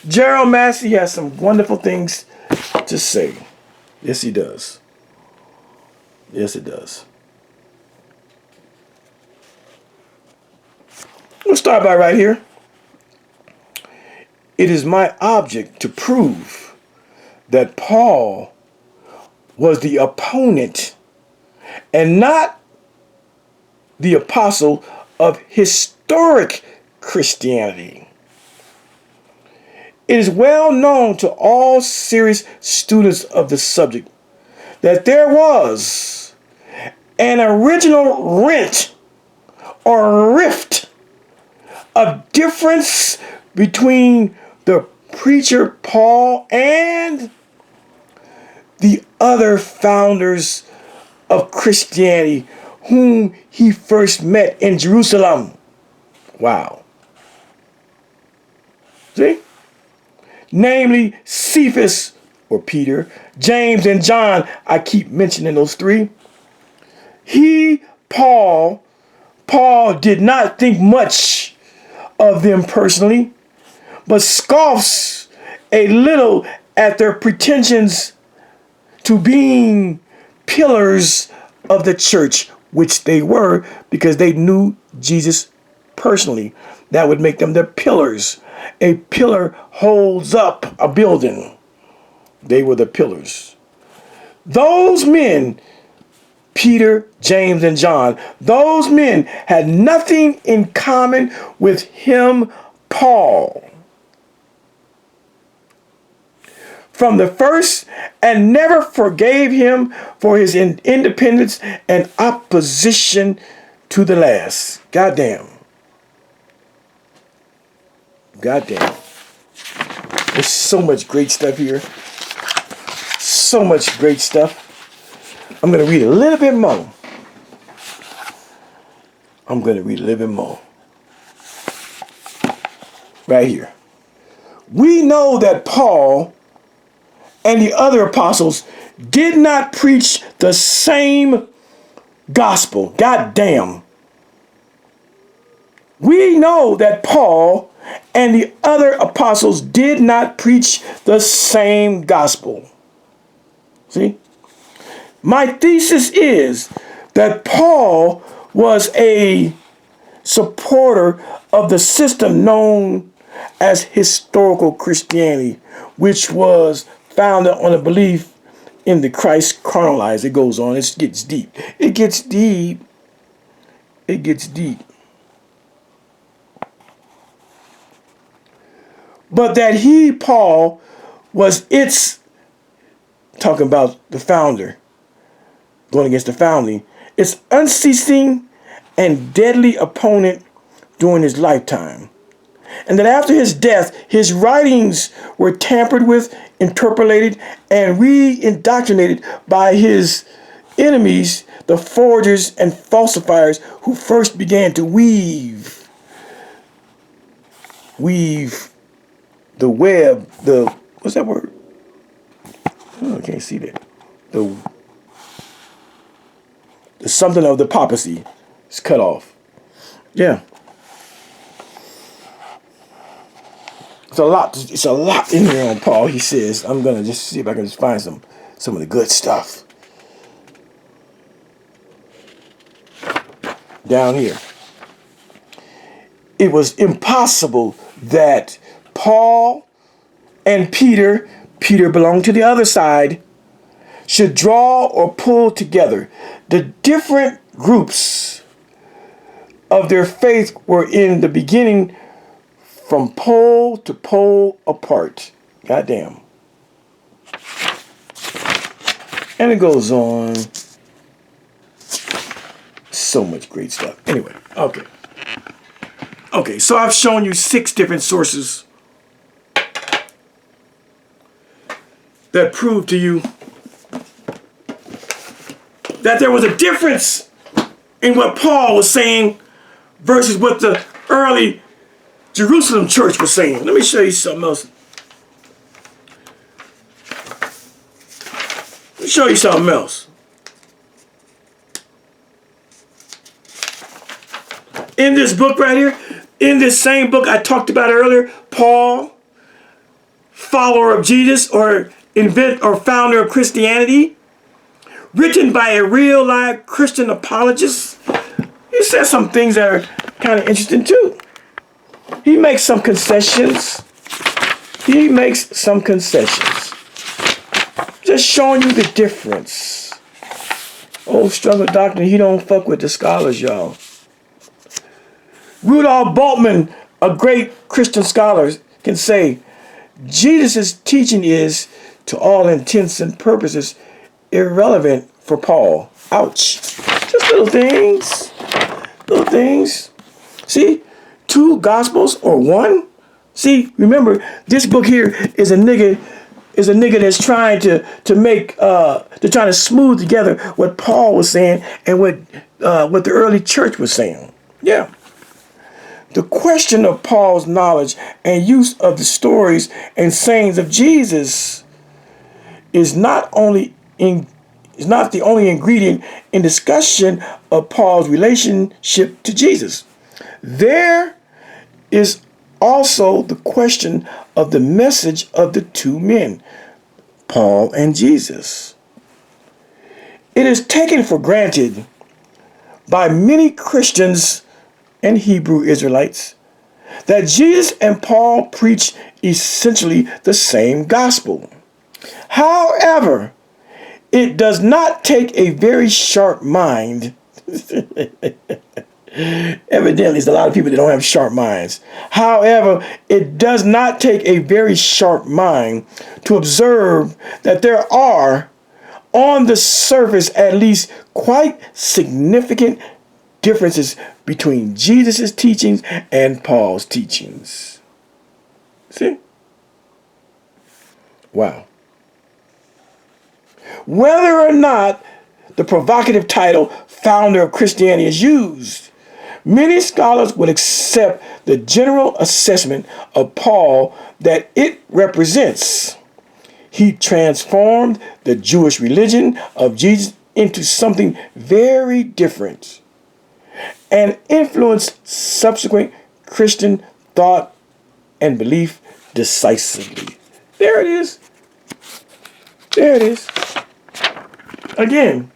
Gerald Massey has some wonderful things to say. Yes, he does. Yes, it does. We'll start by right here. It is my object to prove that Paul was the opponent and not the apostle of historic Christianity. It is well known to all serious students of the subject that there was an original rent or rift of difference between the preacher Paul and the other founders of Christianity whom he first met in Jerusalem. Wow. See? Namely, Cephas, or Peter, James, and John. I keep mentioning those three. Paul did not think much of them personally, but scoffs a little at their pretensions to being pillars of the church, which they were because they knew Jesus personally. That would make them the pillars. A pillar holds up a building. They were the pillars. Those men, Peter, James, and John, those men had nothing in common with him, Paul, from the first, and never forgave him for his independence and opposition to the last. Goddamn. Goddamn. There's so much great stuff here. So much great stuff. I'm going to read a little bit more. Right here. We know that Paul and the other apostles did not preach the same gospel. Goddamn. We know that Paul and the other apostles did not preach the same gospel. See? My thesis is that Paul was a supporter of the system known as historical Christianity, which was founded on a belief in the Christ chronologized. It goes on. It gets deep. It gets deep. It gets deep. But that he, Paul, was its, talking about the founder, going against the founding, its unceasing and deadly opponent during his lifetime. And that after his death, his writings were tampered with, interpolated, and re-indoctrinated by his enemies, the forgers and falsifiers who first began to weave the web, what's that word? Oh, I can't see that. The something of the papacy is cut off. Yeah. It's a lot in here on Paul. He says, I'm gonna just see if I can just find some of the good stuff. Down here. It was impossible that Paul and Peter belonged to the other side, should draw or pull together. The different groups of their faith were in the beginning from pole to pole apart. Goddamn. And it goes on. So much great stuff. Anyway, okay. Okay, so I've shown you 6 different sources that prove to you that there was a difference in what Paul was saying versus what the early Jerusalem church was saying. Let me show you something else. Let me show you something else. In this book right here, in this same book I talked about earlier, Paul, follower of Jesus or founder of Christianity, written by a real live Christian apologist, he says some things that are kind of interesting too. He makes some concessions. Just showing you the difference. Old struggle doctrine, he don't fuck with the scholars, y'all. Rudolf Bultmann, a great Christian scholar, can say, Jesus' teaching is, to all intents and purposes, irrelevant for Paul. Ouch. Just little things. Little things. See? 2 gospels or 1? See, remember, this book here is a nigga that's trying to make they're trying to smooth together what Paul was saying and what what the early church was saying. Yeah. The question of Paul's knowledge and use of the stories and sayings of Jesus is not the only ingredient in discussion of Paul's relationship to Jesus. There is also the question of the message of the two men, Paul and Jesus. It is taken for granted by many Christians and Hebrew Israelites that Jesus and Paul preach essentially the same gospel. However, it does not take a very sharp mind. Evidently, there's a lot of people that don't have sharp minds. However, it does not take a very sharp mind to observe that there are, on the surface at least, quite significant differences between Jesus' teachings and Paul's teachings. See? Wow. Whether or not the provocative title founder of Christianity is used, many scholars would accept the general assessment of Paul that it represents. He transformed the Jewish religion of Jesus into something very different and influenced subsequent Christian thought and belief decisively. There it is. There it is. Again,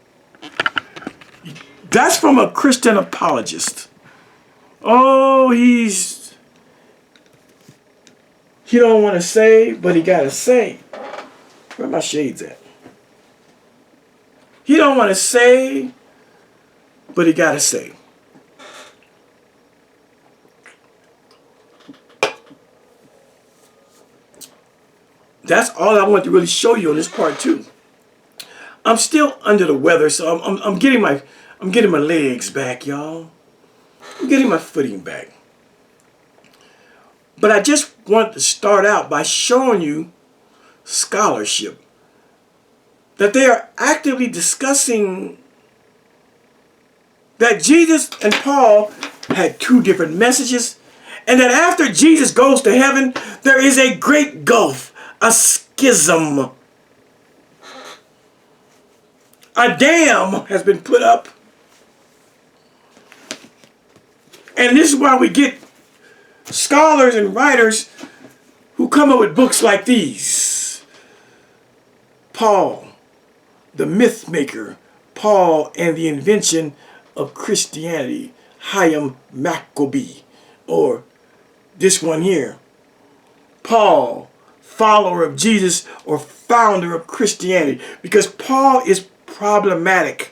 that's from a Christian apologist. Oh, he don't want to say, but he got to say. Where are my shades at? He don't want to say, but he got to say. That's all I want to really show you on this part too. I'm still under the weather, so I'm getting my legs back, y'all. I'm getting my footing back. But I just want to start out by showing you scholarship, that they are actively discussing that Jesus and Paul had two different messages, and that after Jesus goes to heaven, there is a great gulf, a schism. A dam has been put up. And this is why we get scholars and writers who come up with books like these. Paul, the myth maker, Paul and the invention of Christianity, Hayam Maccabee, or this one here, Paul, follower of Jesus or founder of Christianity, because Paul is problematic.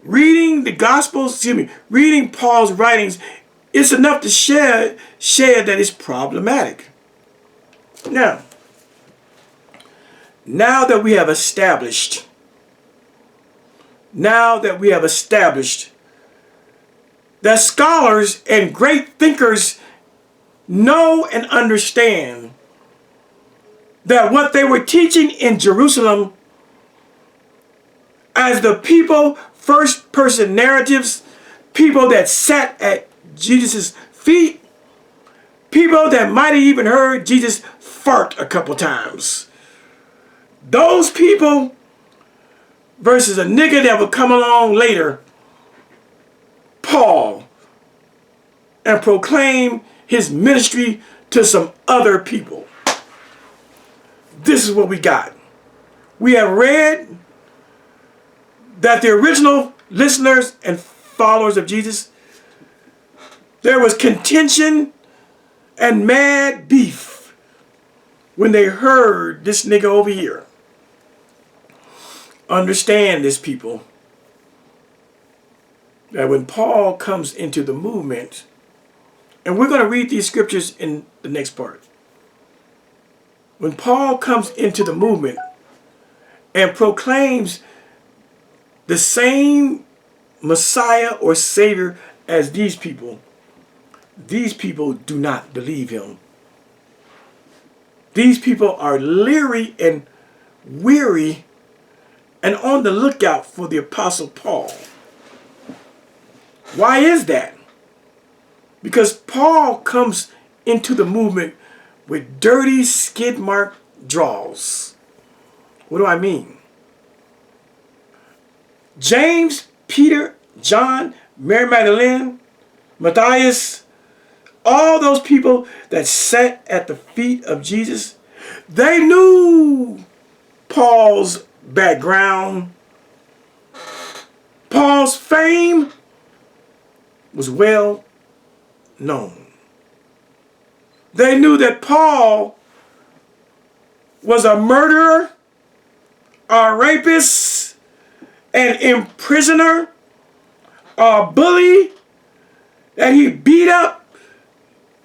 Reading the Gospels, reading Paul's writings, it's enough to share that it's problematic. Now that we have established that scholars and great thinkers know and understand that what they were teaching in Jerusalem as the people, first-person narratives, people that sat at Jesus' feet, people that might have even heard Jesus fart a couple times. Those people versus a nigga that would come along later, Paul, and proclaim his ministry to some other people. This is what we got. We have read that the original listeners and followers of Jesus, there was contention and mad beef when they heard this nigga over here. Understand this, people, that when Paul comes into the movement, and we're going to read these scriptures in the next part. When Paul comes into the movement and proclaims the same Messiah or Savior as these people do not believe him. These people are leery and weary and on the lookout for the Apostle Paul. Why is that? Because Paul comes into the movement with dirty skid mark draws. What do I mean? James, Peter, John, Mary Magdalene, Matthias, all those people that sat at the feet of Jesus, they knew Paul's background. Paul's fame was well known. They knew that Paul was a murderer, a rapist, an imprisoner, a bully, that he beat up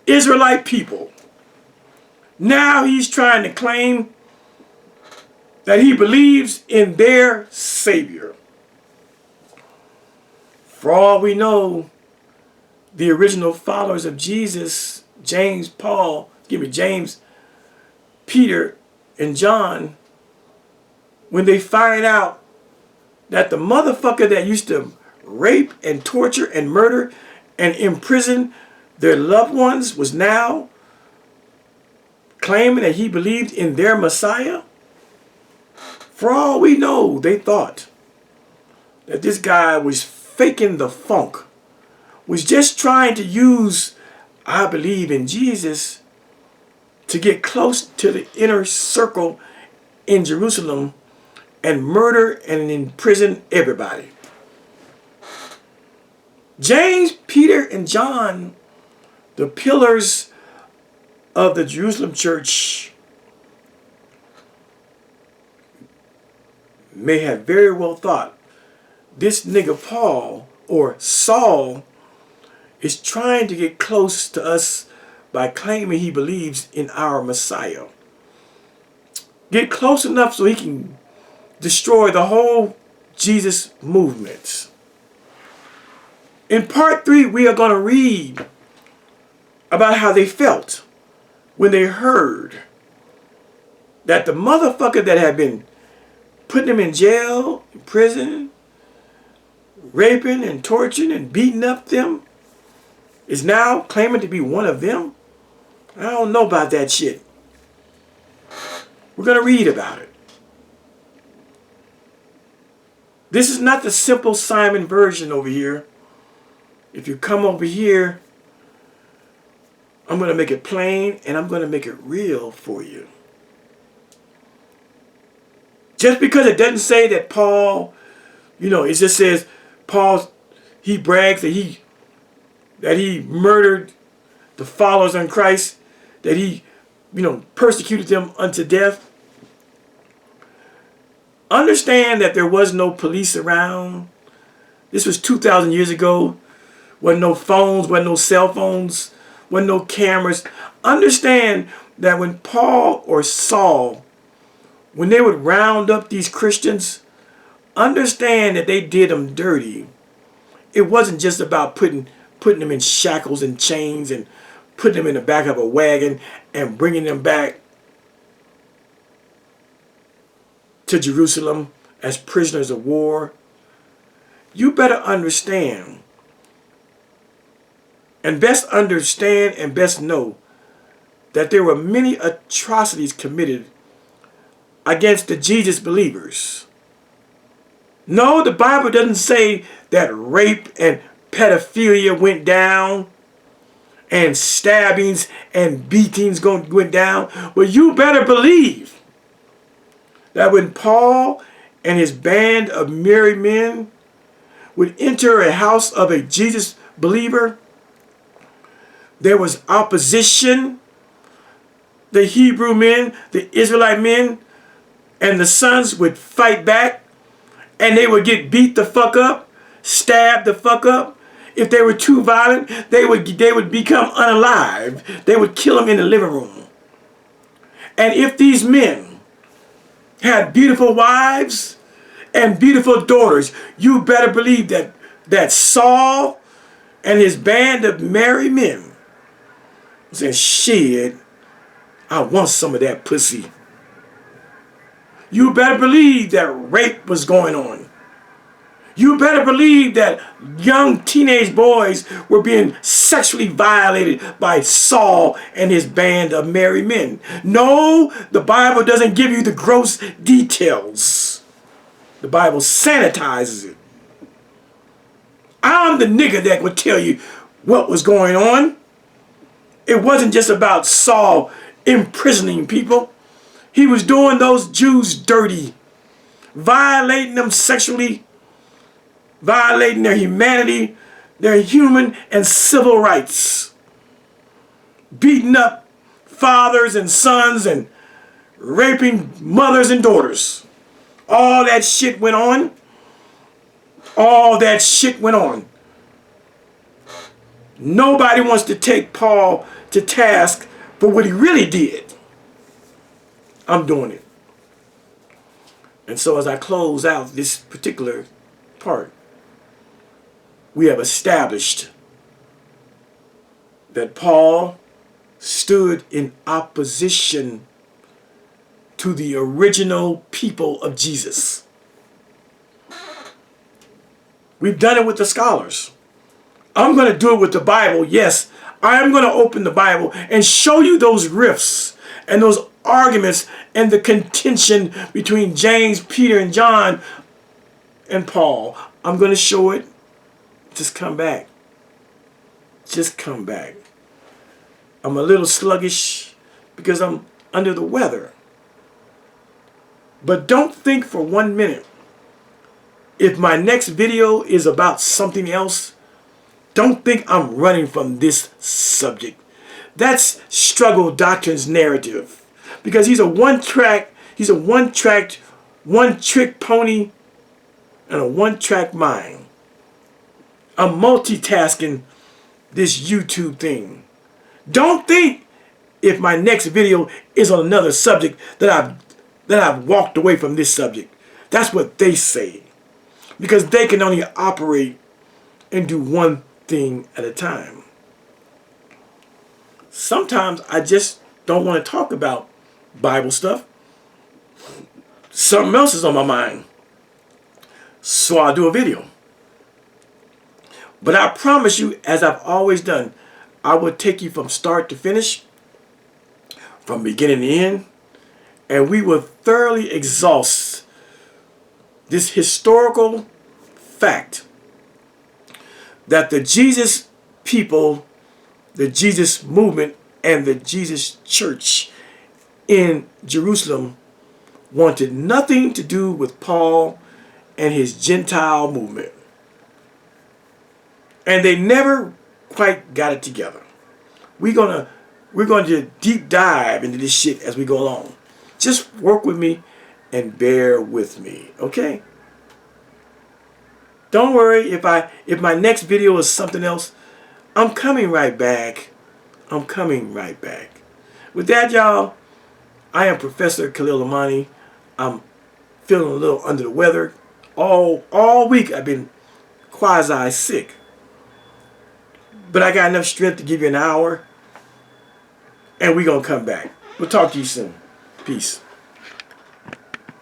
Israelite people. Now he's trying to claim that he believes in their Savior. For all we know, the original followers of Jesus, James, Peter, and John, when they find out that the motherfucker that used to rape and torture and murder and imprison their loved ones was now claiming that he believed in their Messiah, for all we know, they thought that this guy was faking the funk, was just trying to use "I believe in Jesus" to get close to the inner circle in Jerusalem and murder and imprison everybody. James, Peter, and John, the pillars of the Jerusalem church, may have very well thought this nigga Paul, or Saul, is trying to get close to us by claiming he believes in our Messiah. Get close enough so he can destroy the whole Jesus movement. In part 3, we are going to read about how they felt when they heard that the motherfucker that had been putting them in jail, in prison, raping and torturing and beating up them, is now claiming to be one of them. I don't know about that shit. We're going to read about it. This is not the Simple Simon version over here. If you come over here, I'm going to make it plain and I'm going to make it real for you. Just because it doesn't say that Paul, it just says Paul, he brags that he murdered the followers of Christ, that he, persecuted them unto death. Understand that there was no police around. This was 2,000 years ago. Wasn't no phones, wasn't no cell phones, wasn't no cameras. Understand that when Paul or Saul, when they would round up these Christians, understand that they did them dirty. It wasn't just about putting them in shackles and chains and putting them in the back of a wagon and bringing them back to Jerusalem as prisoners of war. You better understand and best know that there were many atrocities committed against the Jesus believers. No, the Bible doesn't say that rape and pedophilia went down and stabbings and beatings went down. But you better believe that when Paul and his band of merry men would enter a house of a Jesus believer, there was opposition. The Hebrew men, the Israelite men, and the sons would fight back, and they would get beat the fuck up, stabbed the fuck up. If they were too violent, they would become unalive. They would kill them in the living room. And if these men had beautiful wives and beautiful daughters, you better believe that Saul and his band of merry men said, "Shit, I want some of that pussy." You better believe that rape was going on. You better believe that young teenage boys were being sexually violated by Saul and his band of merry men. No, the Bible doesn't give you the gross details. The Bible sanitizes it. I'm the nigga that would tell you what was going on. It wasn't just about Saul imprisoning people. He was doing those Jews dirty, violating them sexually, violating their humanity, their human and civil rights, beating up fathers and sons and raping mothers and daughters. All that shit went on. All that shit went on. Nobody wants to take Paul to task for what he really did. I'm doing it. And so as I close out this particular part, we have established that Paul stood in opposition to the original people of Jesus. We've done it with the scholars. I'm going to do it with the Bible. Yes, I am going to open the Bible and show you those rifts and those arguments and the contention between James, Peter, and John and Paul. I'm going to show it. Just come back. Just come back. I'm a little sluggish because I'm under the weather. But don't think for 1 minute, if my next video is about something else, don't think I'm running from this subject. That's Struggle Doctrine's narrative. Because he's a one-trick pony and a one-track mind. I'm multitasking this YouTube thing. Don't think if my next video is on another subject that I've walked away from this subject. That's what they say. Because they can only operate and do one thing at a time. Sometimes I just don't want to talk about Bible stuff. Something else is on my mind. So I'll do a video. But I promise you, as I've always done, I will take you from start to finish, from beginning to end, and we will thoroughly exhaust this historical fact that the Jesus people, the Jesus movement, and the Jesus church in Jerusalem wanted nothing to do with Paul and his Gentile movement. And they never quite got it together. We're going to deep dive into this shit as we go along. Just work with me and bear with me, okay? Don't worry if my next video is something else. I'm coming right back. I'm coming right back. With that, y'all, I am Professor Khalil Amani. I'm feeling a little under the weather. All week I've been quasi sick. But I got enough strength to give you an hour. And we're going to come back. We'll talk to you soon. Peace.